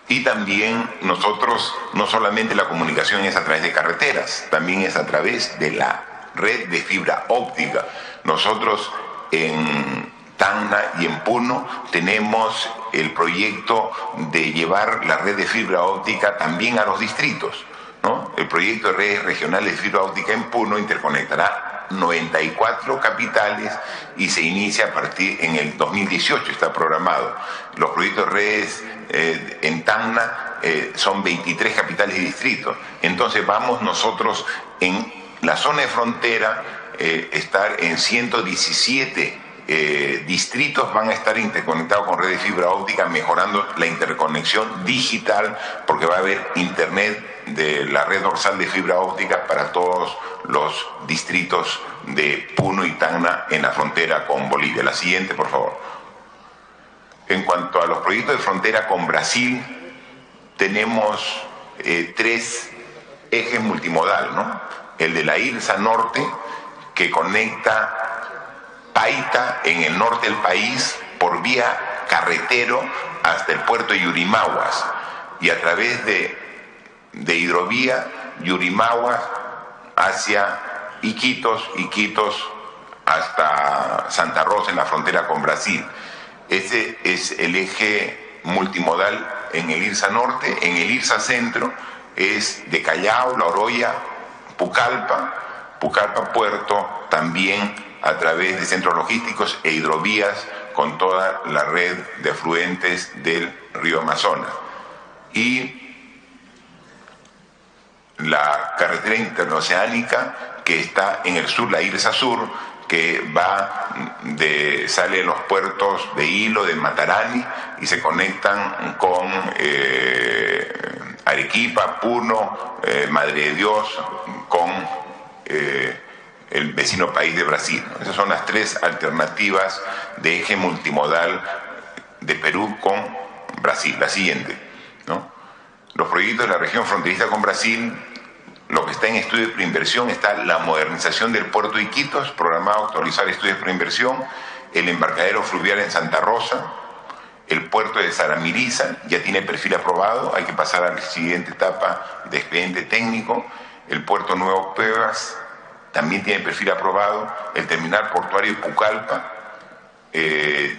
Y también nosotros, no solamente la comunicación es a través de carreteras, también es a través de la red de fibra óptica. Nosotros en Tacna y en Puno tenemos el proyecto de llevar la red de fibra óptica también a los distritos, ¿no? El proyecto de redes regionales de fibra óptica en Puno interconectará 94 capitales y se inicia a partir en el 2018, está programado. Los proyectos de redes en Tacna son 23 capitales y distritos. Entonces vamos nosotros en la zona de frontera estar en 117 distritos van a estar interconectados con red de fibra óptica, mejorando la interconexión digital, porque va a haber internet de la red dorsal de fibra óptica para todos los distritos de Puno y Tacna en la frontera con Bolivia. La siguiente, por favor. En cuanto a los proyectos de frontera con Brasil, tenemos 3 ejes multimodal, ¿no? El de la IRSA Norte, que conecta Paita en el norte del país por vía carretero hasta el puerto de Yurimaguas, y a través de hidrovía Yurimaguas hacia Iquitos, Iquitos hasta Santa Rosa en la frontera con Brasil. Ese es el eje multimodal en el IRSA Norte. En el IRSA Centro es de Callao, La Oroya, Pucallpa, Puerto, también a través de centros logísticos e hidrovías con toda la red de afluentes del río Amazonas. Y la carretera interoceánica que está en el sur, la IRSA Sur, que sale de los puertos de Hilo, de Matarani, y se conectan con Arequipa, Puno, Madre de Dios, con el vecino país de Brasil. Esas son las 3 alternativas de eje multimodal de Perú con Brasil. La siguiente, ¿no? Los proyectos de la región fronteriza con Brasil, lo que está en estudio de preinversión está la modernización del puerto de Iquitos, programado a actualizar estudios de preinversión, el embarcadero fluvial en Santa Rosa, el puerto de Saramiriza ya tiene perfil aprobado, hay que pasar a la siguiente etapa de expediente técnico, el puerto Nuevo Pebas también tiene perfil aprobado, el terminal portuario de Pucallpa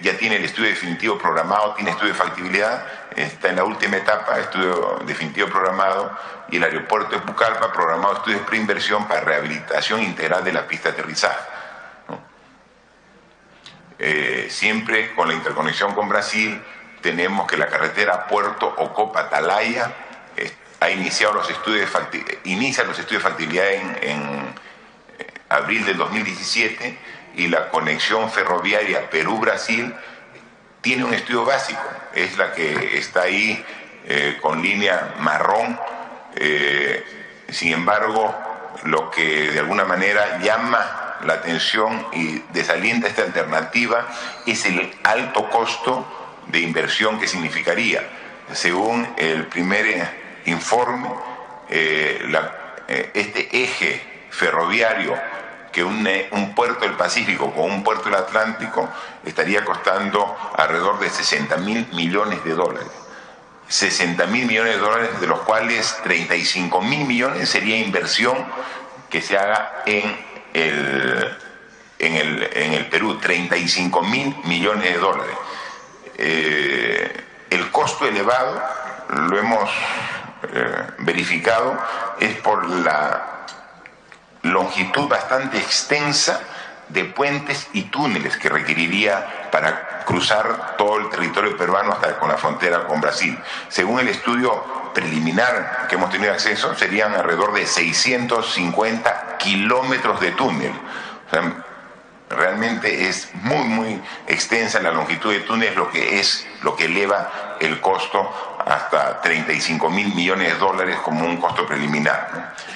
ya tiene el estudio definitivo programado, tiene estudio de factibilidad, está en la última etapa, estudio definitivo programado, y el aeropuerto de Pucallpa programado estudio de preinversión para rehabilitación integral de la pista de aterrizaje, ¿no? Siempre con la interconexión con Brasil tenemos que la carretera Puerto Ocopa-Atalaya inicia los estudios de factibilidad en abril del 2017, y la conexión ferroviaria Perú-Brasil tiene un estudio básico, es la que está ahí con línea marrón. Sin embargo, lo que de alguna manera llama la atención y desalienta esta alternativa es el alto costo de inversión que significaría. Según el primer informe, este eje ferroviario que une un puerto del Pacífico con un puerto del Atlántico estaría costando alrededor de $60.000 millones. $60.000 millones, de los cuales 35.000 millones sería inversión que se haga en el Perú, 35.000 millones de dólares. El costo elevado, lo hemos verificado, es por la longitud bastante extensa de puentes y túneles que requeriría para cruzar todo el territorio peruano hasta con la frontera con Brasil. Según el estudio preliminar que hemos tenido acceso, serían alrededor de 650 kilómetros de túnel. O sea, realmente es muy extensa la longitud de túnel, lo que eleva el costo hasta 35.000 millones de dólares como un costo preliminar, ¿no?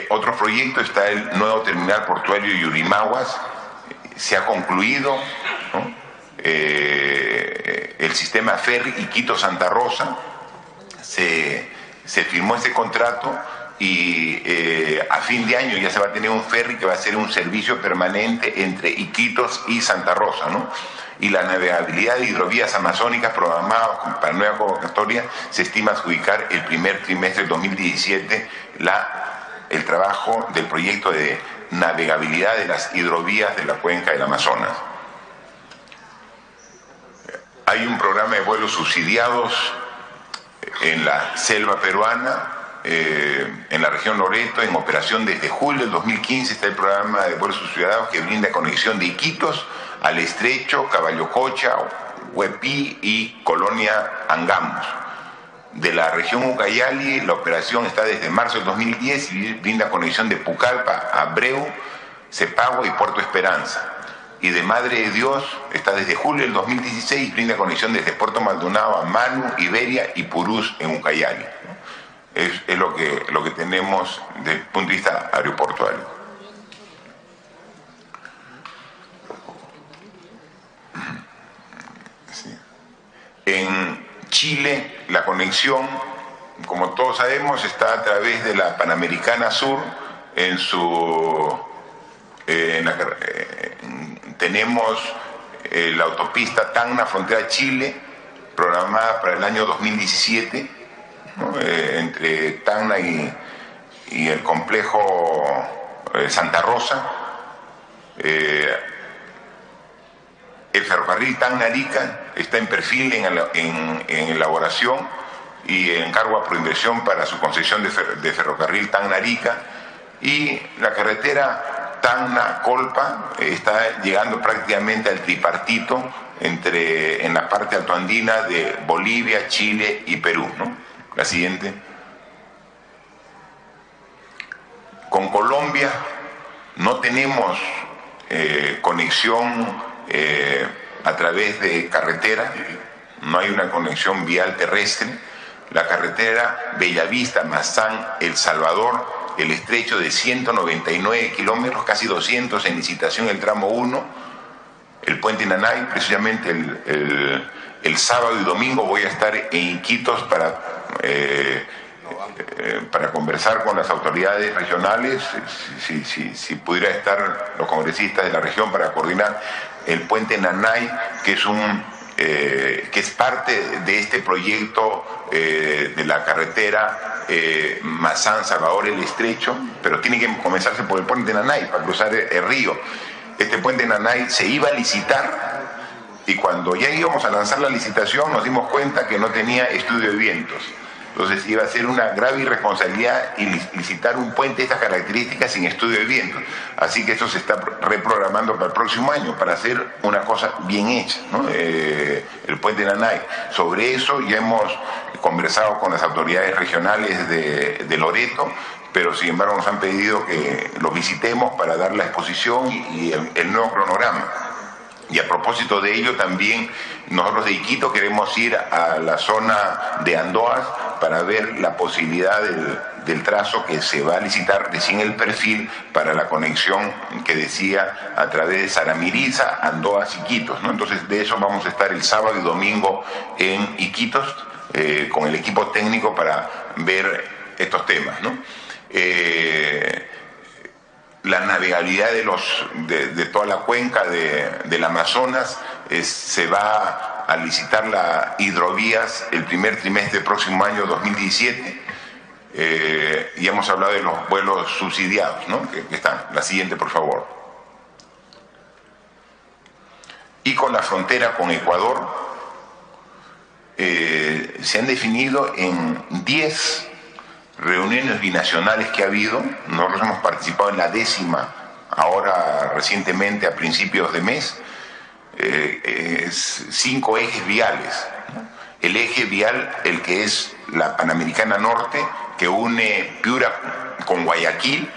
Otro proyecto está el nuevo terminal portuario de Yurimaguas, se ha concluido, ¿no?, el sistema ferry Iquitos-Santa Rosa. Se firmó ese contrato y a fin de año ya se va a tener un ferry que va a ser un servicio permanente entre Iquitos y Santa Rosa, ¿no? Y la navegabilidad de hidrovías amazónicas programadas para nueva convocatoria se estima adjudicar el primer trimestre del 2017 el trabajo del proyecto de navegabilidad de las hidrovías de la cuenca del Amazonas. Hay un programa de vuelos subsidiados en la selva peruana, en la región Loreto, en operación desde julio del 2015. Está el programa de vuelos subsidiados que brinda conexión de Iquitos al Estrecho, Caballococha, Huepí y Colonia Angamos. De la región Ucayali, la operación está desde marzo del 2010 y brinda conexión de Pucallpa a Abreu, Cepagua y Puerto Esperanza. Y de Madre de Dios está desde julio del 2016 y brinda conexión desde Puerto Maldonado a Manu, Iberia y Purús en Ucayali. Es lo que tenemos desde el punto de vista aeroportuario. Sí. En Chile, la conexión, como todos sabemos, está a través de la Panamericana Sur. Tenemos la autopista Tacna, frontera Chile, programada para el año 2017, ¿no?, entre Tacna y el complejo Santa Rosa. El ferrocarril Tacna-Arica está en perfil en elaboración y encargo a Proinversión para su concesión de ferrocarril Tacna-Arica, y la carretera Tacna-Colpa está llegando prácticamente al tripartito en la parte altoandina de Bolivia, Chile y Perú, ¿no? La siguiente. Con Colombia no tenemos conexión a través de carretera, no hay una conexión vial terrestre. La carretera Bellavista-Mazán, El Salvador, el estrecho de 199 kilómetros, casi 200 en licitación el tramo 1, el puente Nanay. Precisamente el sábado y domingo voy a estar en Iquitos para conversar con las autoridades regionales, si pudiera estar los congresistas de la región, para coordinar el puente Nanay, que es parte de este proyecto de la carretera Mazán, Salvador, el Estrecho, pero tiene que comenzarse por el puente Nanay para cruzar el río. Este puente Nanay se iba a licitar y cuando ya íbamos a lanzar la licitación nos dimos cuenta que no tenía estudio de vientos. Entonces iba a ser una grave irresponsabilidad licitar un puente de estas características sin estudio de viento. Así que esto se está reprogramando para el próximo año, para hacer una cosa bien hecha, ¿no? El puente Nanay. Sobre eso ya hemos conversado con las autoridades regionales de Loreto, pero sin embargo nos han pedido que lo visitemos para dar la exposición y el nuevo cronograma. Y a propósito de ello, también nosotros de Iquitos queremos ir a la zona de Andoas para ver la posibilidad del trazo que se va a licitar recién el perfil para la conexión que decía a través de Saramiriza, Andoas, Iquitos, ¿no? Entonces de eso vamos a estar el sábado y domingo en Iquitos con el equipo técnico para ver estos temas, ¿no? La navegabilidad de toda la cuenca del Amazonas, se va a licitar las hidrovías el primer trimestre del próximo año 2017, y hemos hablado de los vuelos subsidiados, ¿no?, que están. La siguiente, por favor. Y con la frontera con Ecuador, se han definido en 10 reuniones binacionales que ha habido. Nosotros hemos participado en la 10ª, ahora recientemente a principios de mes. 5 ejes viales, ¿no? El eje vial, el que es la Panamericana Norte, que une Piura con Guayaquil,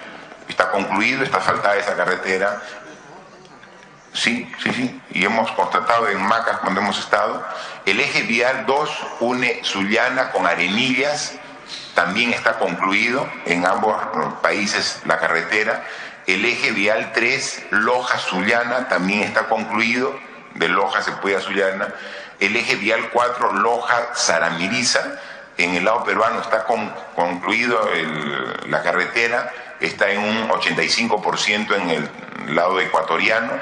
está concluido, está asfaltada esa carretera. Sí, y hemos constatado en Macas cuando hemos estado. El eje vial 2 une Sullana con Arenillas, también está concluido en ambos países la carretera. El eje vial 3, Loja-Sullana, también está concluido. De Loja se puede a Sullana. El eje vial 4, Loja-Zaramiriza, en el lado peruano está concluido la carretera, está en un 85% en el lado ecuatoriano.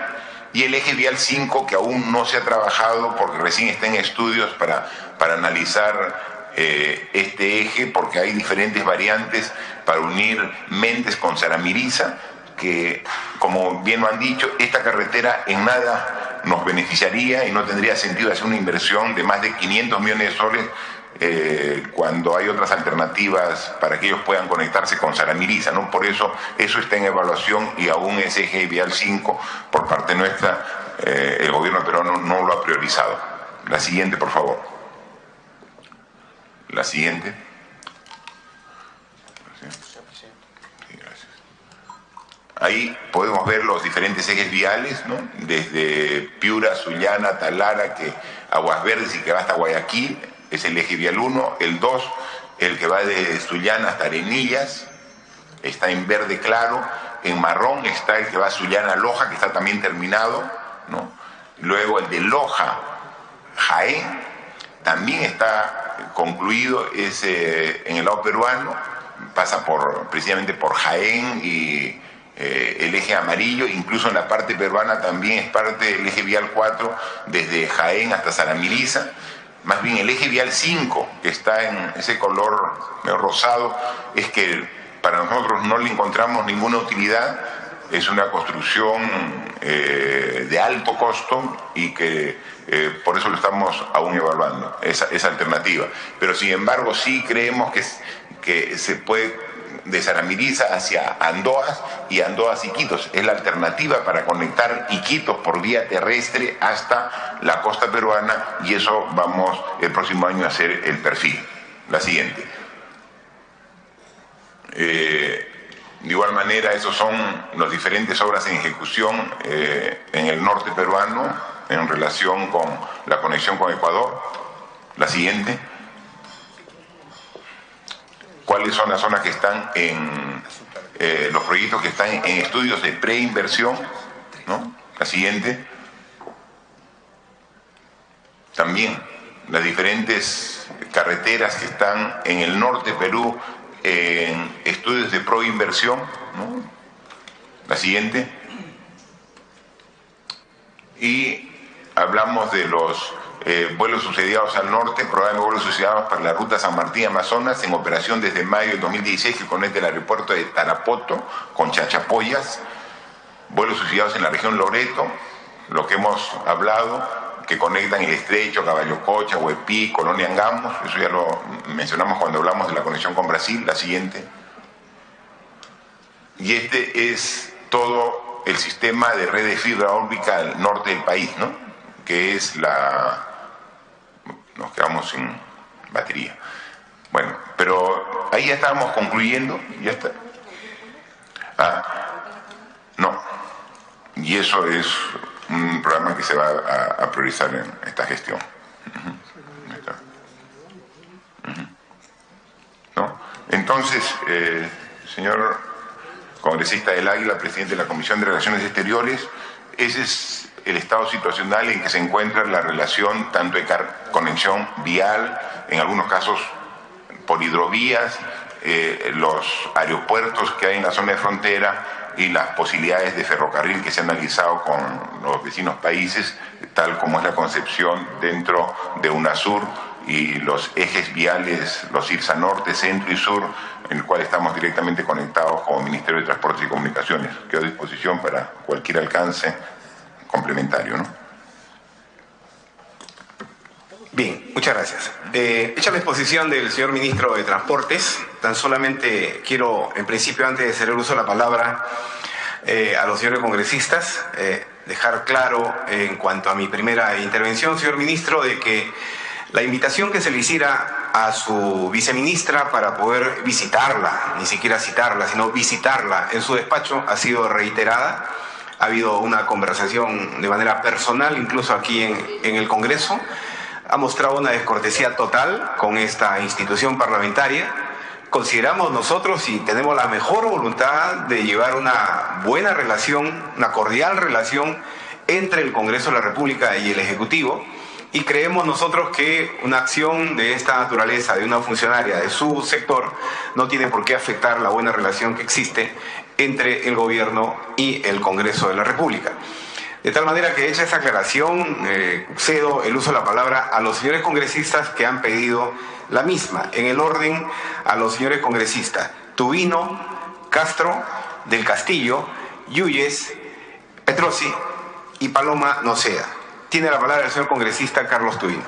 Y el eje vial 5, que aún no se ha trabajado porque recién está en estudios para analizar este eje, porque hay diferentes variantes para unir Méndez con Zaramiriza, que, como bien lo han dicho, esta carretera en nada nos beneficiaría y no tendría sentido hacer una inversión de más de 500 millones de soles cuando hay otras alternativas para que ellos puedan conectarse con Zaramiriza, ¿no? Por eso está en evaluación y aún ese eje vial 5 por parte nuestra el gobierno peruano no lo ha priorizado. La siguiente, por favor. La siguiente. Ahí podemos ver los diferentes ejes viales, ¿no? Desde Piura, Sullana, Talara, Aguas Verdes y que va hasta Guayaquil, es el eje vial 1. El 2, el que va de Sullana hasta Arenillas, está en verde claro. En marrón está el que va a Sullana, Loja, que está también terminado, ¿no? Luego el de Loja, Jaén, también está concluido, es en el lado peruano, pasa precisamente por Jaén y el eje amarillo, incluso en la parte peruana también es parte del eje vial 4, desde Jaén hasta Zaramiriza. Más bien el eje vial 5, que está en ese color rosado, es que para nosotros no le encontramos ninguna utilidad, es una construcción de alto costo y que por eso lo estamos aún evaluando, esa alternativa. Pero sin embargo sí creemos que se puede de Zaramiriza hacia Andoas y Andoas Iquitos. Es la alternativa para conectar Iquitos por vía terrestre hasta la costa peruana y eso vamos el próximo año a hacer el perfil. La siguiente. De igual manera, esos son las diferentes obras en ejecución en el norte peruano en relación con la conexión con Ecuador. La siguiente. ¿Cuáles son las zonas que están los proyectos que están en estudios de preinversión, ¿no? La siguiente. También las diferentes carreteras que están en el norte de Perú en estudios de proinversión, ¿no? La siguiente. Y hablamos de los vuelos subsidiados al norte, programa de vuelos subsidiados para la ruta San Martín-Amazonas, en operación desde mayo de 2016, que conecta el aeropuerto de Tarapoto con Chachapoyas. Vuelos subsidiados en la región Loreto, lo que hemos hablado, que conectan el Estrecho, Caballococha, Huepí, Colonia Angamos, eso ya lo mencionamos cuando hablamos de la conexión con Brasil. La siguiente. Y este es todo el sistema de red de fibra óptica al norte del país, ¿no? Que es nos quedamos sin batería. Bueno, pero ahí ya estábamos concluyendo, ya está. No. Y eso es un programa que se va a priorizar en esta gestión. ¿No? Entonces, señor congresista del Águila, presidente de la Comisión de Relaciones Exteriores, ese es el estado situacional en que se encuentra la relación tanto de conexión vial, en algunos casos por hidrovías, los aeropuertos que hay en la zona de frontera y las posibilidades de ferrocarril que se han analizado con los vecinos países, tal como es la concepción dentro de UNASUR y los ejes viales, los IRSA Norte, Centro y Sur, en el cual estamos directamente conectados como Ministerio de Transportes y Comunicaciones. Quedo a disposición para cualquier alcance complementario, ¿no? Bien, muchas gracias. Hecha la exposición del señor Ministro de Transportes, tan solamente quiero, en principio, antes de hacer uso de la palabra a los señores congresistas, dejar claro en cuanto a mi primera intervención, señor Ministro, de que la invitación que se le hiciera a su viceministra para poder visitarla, ni siquiera citarla, sino visitarla en su despacho, ha sido reiterada. Ha habido una conversación de manera personal, incluso aquí en el Congreso. Ha mostrado una descortesía total con esta institución parlamentaria, consideramos nosotros y tenemos la mejor voluntad de llevar una buena relación, una cordial relación entre el Congreso de la República y el Ejecutivo, y creemos nosotros que una acción de esta naturaleza, de una funcionaria de su sector, no tiene por qué afectar la buena relación que existe entre el Gobierno y el Congreso de la República. De tal manera que, hecha esa aclaración, cedo el uso de la palabra a los señores congresistas que han pedido la misma. En el orden, a los señores congresistas Tubino, Castro, Del Castillo, Yuyes, Petrosi y Paloma Noceda. Tiene la palabra el señor congresista Carlos Tubino.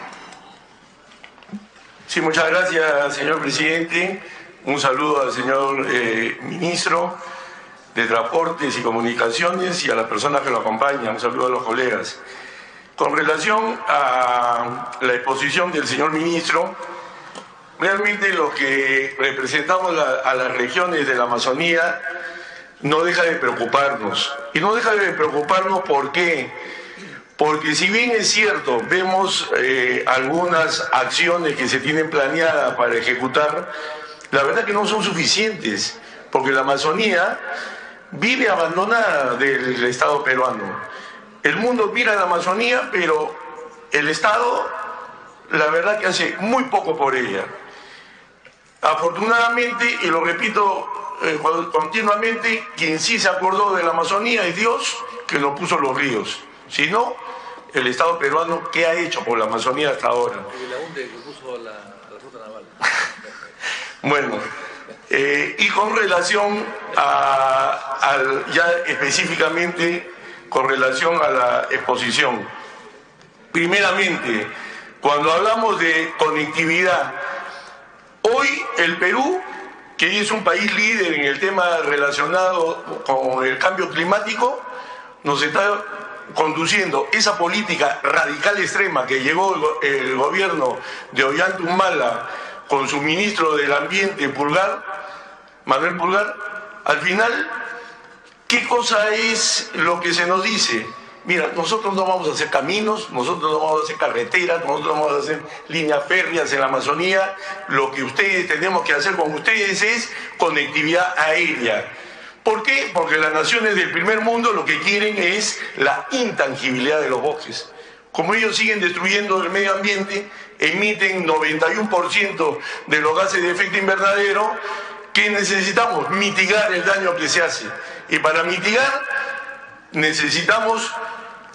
Sí, muchas gracias, señor presidente. Un saludo al señor ministro de Transportes y Comunicaciones y a las personas que lo acompañan. Un saludo a los colegas. Con relación a la exposición del señor ministro, realmente lo que representamos a las regiones de la Amazonía no deja de preocuparnos. Y no deja de preocuparnos ¿por qué? Porque si bien es cierto, vemos algunas acciones que se tienen planeadas para ejecutar, la verdad que no son suficientes, porque la Amazonía vive abandonada del Estado peruano. El mundo mira a la Amazonía, pero el Estado, la verdad que hace muy poco por ella. Afortunadamente, y lo repito continuamente, quien sí se acordó de la Amazonía es Dios, que nos puso los ríos. Si no, el Estado peruano, ¿qué ha hecho por la Amazonía hasta ahora? La UNDE que puso la ruta naval. Bueno, y con relación ya específicamente con relación a la exposición. Primeramente, cuando hablamos de conectividad, hoy el Perú, que es un país líder en el tema relacionado con el cambio climático, nos está conduciendo esa política radical extrema que llegó el gobierno de Ollanta Humala con su ministro del Ambiente, Manuel Pulgar. Al final, ¿qué cosa es lo que se nos dice? Mira, nosotros no vamos a hacer caminos, nosotros no vamos a hacer carreteras, nosotros no vamos a hacer líneas férreas en la Amazonía. Lo que ustedes tenemos que hacer con ustedes es conectividad aérea. ¿Por qué? Porque las naciones del primer mundo lo que quieren es la intangibilidad de los bosques. Como ellos siguen destruyendo el medio ambiente, emiten 91% de los gases de efecto invernadero, ¿qué necesitamos? Mitigar el daño que se hace. Y para mitigar necesitamos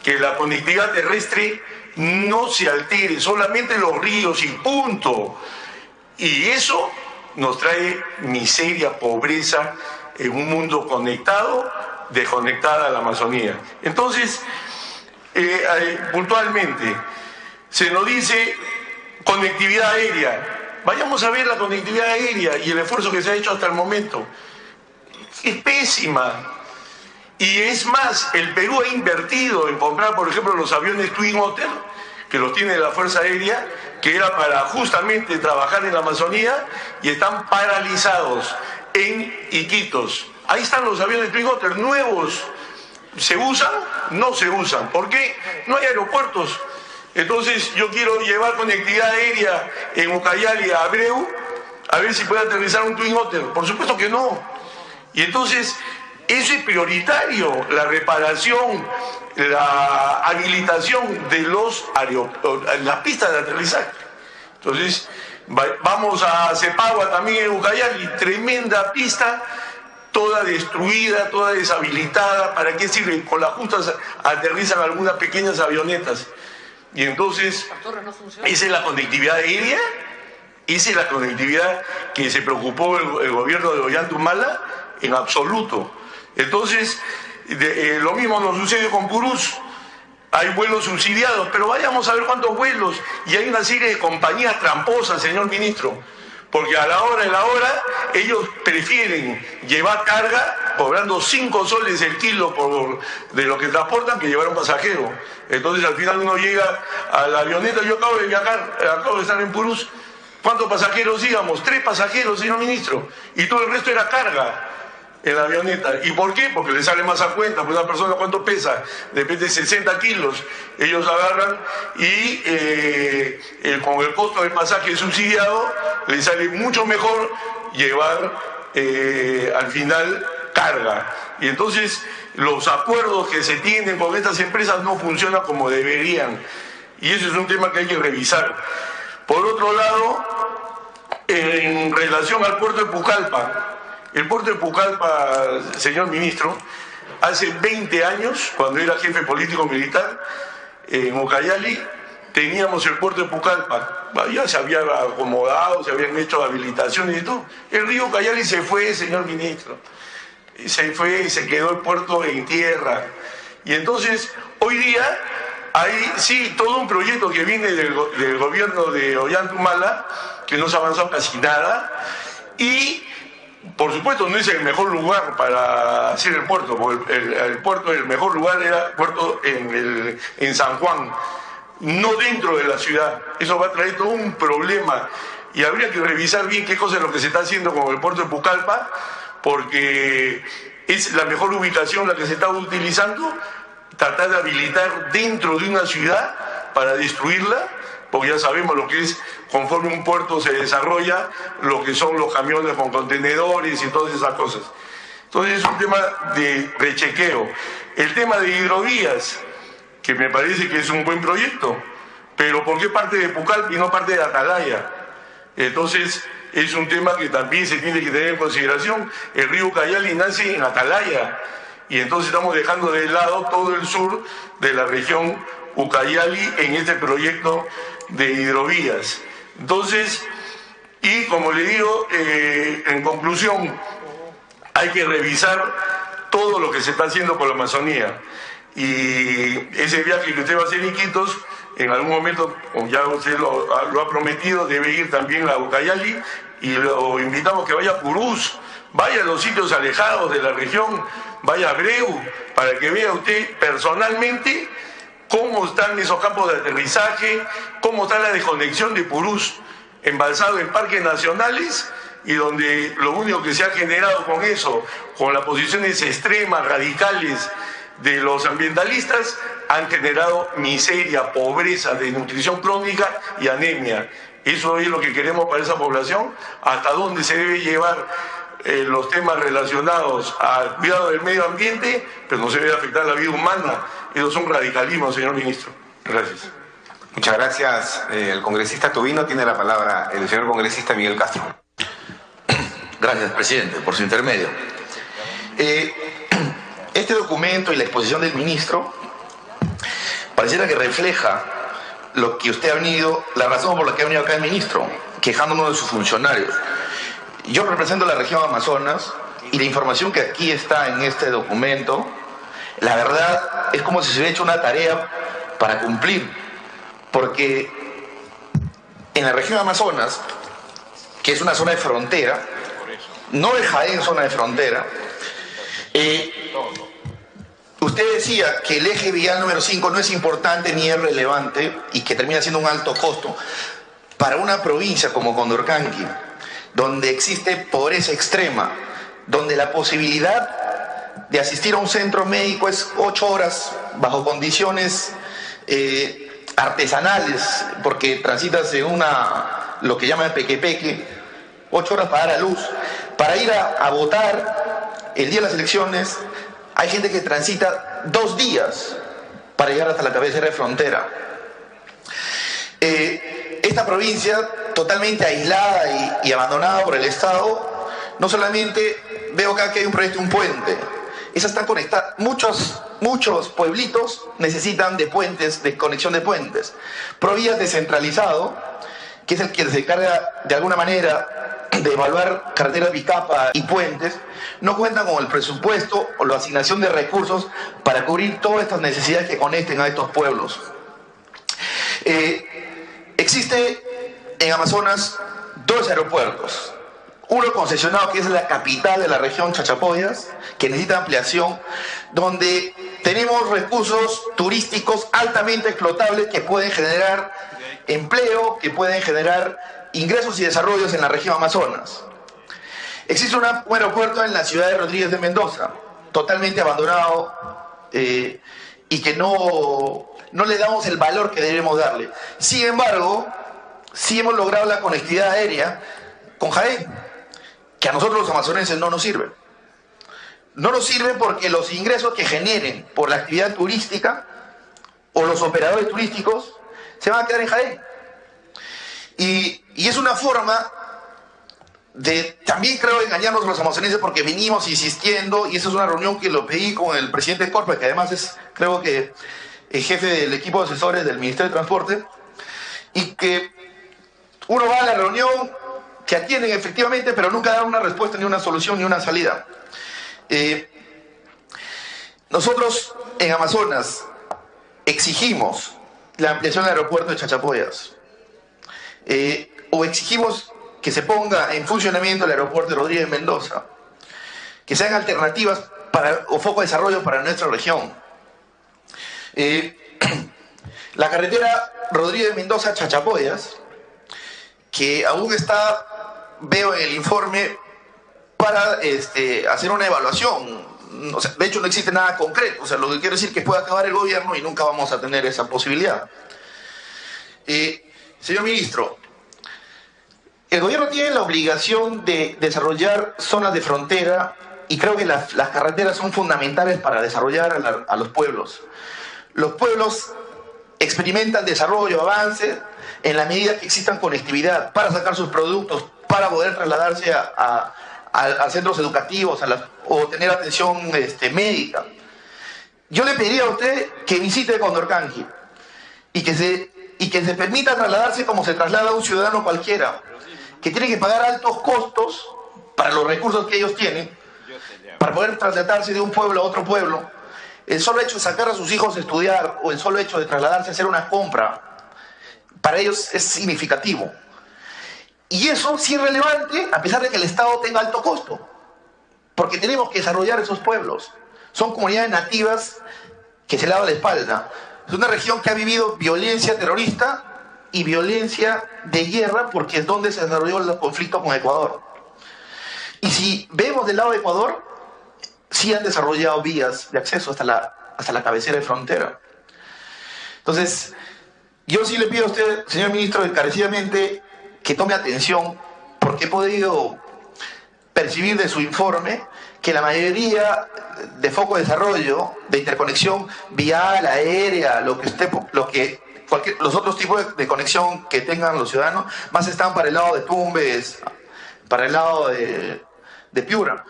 que la conectividad terrestre no se altere, solamente los ríos y punto. Y eso nos trae miseria, pobreza, en un mundo conectado, desconectada a la Amazonía. Entonces, puntualmente, se nos dice conectividad aérea. Vayamos a ver la conectividad aérea y el esfuerzo que se ha hecho hasta el momento. Es pésima. Y es más, el Perú ha invertido en comprar, por ejemplo, los aviones Twin Otter, que los tiene la Fuerza Aérea, que era para justamente trabajar en la Amazonía, y están paralizados en Iquitos. Ahí están los aviones Twin Otter nuevos. ¿Se usan? No se usan. ¿Por qué? No hay aeropuertos. Entonces yo quiero llevar conectividad aérea en Ucayali a Abreu, a ver si puede aterrizar un Twin Otter. Por supuesto que no. Y entonces eso es prioritario, la reparación, la habilitación de las pistas de aterrizaje. Entonces vamos a Cepagua también en Ucayali, tremenda pista, toda destruida, toda deshabilitada. ¿Para qué sirve? Con las justas aterrizan algunas pequeñas avionetas. Y entonces, ¿esa es la conectividad aérea? ¿Esa es la conectividad que se preocupó el gobierno de Ollanta Humala? En absoluto. Entonces, lo mismo nos sucede con Purús. Hay vuelos subsidiados, pero vayamos a ver cuántos vuelos. Y hay una serie de compañías tramposas, señor ministro. Porque a la hora ellos prefieren llevar carga cobrando 5 soles el kilo de lo que transportan que llevar un pasajero. Entonces al final uno llega a la avioneta. Yo acabo de viajar, acabo de estar en Purús. ¿Cuántos pasajeros íbamos? 3 pasajeros, señor ministro. Y todo el resto era carga en la avioneta. ¿Y por qué? Porque le sale más a cuenta. Pues una persona, ¿cuánto pesa? Depende de 60 kilos. Ellos agarran y con el costo del pasaje subsidiado les sale mucho mejor llevar al final carga. Y entonces los acuerdos que se tienen con estas empresas no funcionan como deberían. Y eso es un tema que hay que revisar. Por otro lado, en relación al puerto de Pucallpa, el puerto de Pucallpa, señor ministro, hace 20 años, cuando era jefe político militar, en Ucayali, teníamos el puerto de Pucallpa. Ya se había acomodado, se habían hecho habilitaciones y todo. El río Ucayali se fue, señor ministro. Se fue y se quedó el puerto en tierra. Y entonces, hoy día, hay sí todo un proyecto que viene del gobierno de Ollanta, que no se ha avanzado casi nada. Y, por supuesto, no es el mejor lugar para hacer el puerto, porque el puerto, el mejor lugar era el puerto en San Juan, no dentro de la ciudad. Eso va a traer todo un problema. Y habría que revisar bien qué cosa es lo que se está haciendo con el puerto de Pucallpa, porque es la mejor ubicación la que se está utilizando, tratar de habilitar dentro de una ciudad para destruirla, porque ya sabemos lo que es, conforme un puerto se desarrolla, lo que son los camiones con contenedores y todas esas cosas. Entonces es un tema de rechequeo. El tema de hidrovías, que me parece que es un buen proyecto, pero ¿por qué parte de Pucallpa y no parte de Atalaya? Entonces es un tema que también se tiene que tener en consideración. El río Ucayali nace en Atalaya y entonces estamos dejando de lado todo el sur de la región Ucayali en este proyecto de hidrovías. Entonces, y como le digo, en conclusión, hay que revisar todo lo que se está haciendo por la Amazonía. Y ese viaje que usted va a hacer, Iquitos, en algún momento, ya usted lo ha prometido, debe ir también a Ucayali, y lo invitamos que vaya a Purús, vaya a los sitios alejados de la región, vaya a Breu, para que vea usted personalmente cómo están esos campos de aterrizaje, cómo está la desconexión de Purús, embalsado en parques nacionales, y donde lo único que se ha generado con eso, con las posiciones extremas, radicales de los ambientalistas, han generado miseria, pobreza, desnutrición crónica y anemia. Eso es lo que queremos para esa población. ¿Hasta dónde se debe llevar los temas relacionados al cuidado del medio ambiente, pero no se debe afectar la vida humana? Esos son radicalismos, señor ministro. Gracias. Muchas gracias. El congresista Tubino tiene la palabra, el señor congresista Miguel Castro. Gracias, presidente, por su intermedio. Este documento y la exposición del ministro pareciera que refleja lo que usted ha venido, la razón por la que ha venido acá el ministro, quejándonos de sus funcionarios. Yo represento la región Amazonas y la información que aquí está en este documento, la verdad es como si se hubiera hecho una tarea para cumplir, porque en la región Amazonas, que es una zona de frontera, no es Jaén zona de frontera, usted decía que el eje vial número 5 no es importante ni es relevante y que termina siendo un alto costo para una provincia como Condorcanqui, donde existe pobreza extrema, donde la posibilidad de asistir a un centro médico es 8 horas bajo condiciones artesanales, porque transitas en lo que llaman peque-peque, 8 horas para dar a luz, para ir a votar el día de las elecciones. Hay gente que transita 2 días para llegar hasta la cabecera de frontera. Esta provincia, totalmente aislada y abandonada por el Estado, no solamente veo acá que hay un proyecto, un puente. Esas están conectadas. Muchos pueblitos necesitan de puentes, de conexión de puentes. Provías descentralizado, que es el que se encarga de alguna manera de evaluar carreteras bicapa y puentes, no cuentan con el presupuesto o la asignación de recursos para cubrir todas estas necesidades que conecten a estos pueblos. Existe en Amazonas 2 aeropuertos. Uno concesionado, que es la capital de la región Chachapoyas, que necesita ampliación, donde tenemos recursos turísticos altamente explotables que pueden generar empleo, que pueden generar ingresos y desarrollos en la región Amazonas. Existe un aeropuerto en la ciudad de Rodríguez de Mendoza, totalmente abandonado, y que no le damos el valor que debemos darle. Sin embargo, sí hemos logrado la conectividad aérea con Jaén. que a nosotros los amazonenses no nos sirve. No nos sirve porque los ingresos que generen por la actividad turística o los operadores turísticos se van a quedar en Jaén. Y es una forma de, también creo, engañarnos a los amazonenses, porque venimos insistiendo, y esa es una reunión que lo pedí con el presidente Corpa, que además es, creo que, el jefe del equipo de asesores del Ministerio de Transporte, y que uno va a la reunión, que atienden efectivamente, pero nunca dan una respuesta, ni una solución, ni una salida. Nosotros en Amazonas exigimos la ampliación del aeropuerto de Chachapoyas, o exigimos que se ponga en funcionamiento el aeropuerto de Rodríguez Mendoza, que sean alternativas o foco de desarrollo para nuestra región. La carretera Rodríguez Mendoza-Chachapoyas, que aún está, veo en el informe, para hacer una evaluación. O sea, de hecho no existe nada concreto. O sea, lo que quiero decir es que puede acabar el gobierno y nunca vamos a tener esa posibilidad. Señor ministro, el gobierno tiene la obligación de desarrollar zonas de frontera, y creo que las carreteras son fundamentales para desarrollar a los pueblos. Los pueblos experimentan desarrollo, avance, en la medida que existan conectividad para sacar sus productos, para poder trasladarse a centros educativos o tener atención médica. Yo le pediría a usted que visite Condorcanqui y que se permita trasladarse como se traslada un ciudadano cualquiera, que tiene que pagar altos costos para los recursos que ellos tienen, para poder trasladarse de un pueblo a otro pueblo. El solo hecho de sacar a sus hijos a estudiar, o el solo hecho de trasladarse a hacer una compra, para ellos es significativo. Y eso sí es relevante, a pesar de que el Estado tenga alto costo, porque tenemos que desarrollar esos pueblos. Son comunidades nativas que se lavan la espalda. Es una región que ha vivido violencia terrorista y violencia de guerra, porque es donde se desarrolló el conflicto con Ecuador. Y si vemos del lado de Ecuador, sí han desarrollado vías de acceso hasta la cabecera de frontera. Entonces, yo sí le pido a usted, señor ministro, encarecidamente, que tome atención, porque he podido percibir de su informe que la mayoría de foco de desarrollo, de interconexión vial, aérea, los otros tipos de conexión que tengan los ciudadanos, más están para el lado de Tumbes, para el lado de Piura.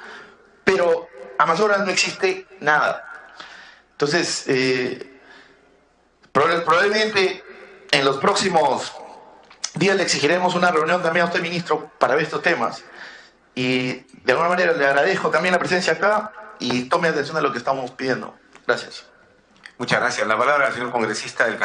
Pero Amazonas no existe nada. Entonces, probablemente en los próximos días le exigiremos una reunión también a usted, ministro, para ver estos temas. Y de alguna manera le agradezco también la presencia acá y tome atención a lo que estamos pidiendo. Gracias. Muchas gracias. La palabra al señor congresista del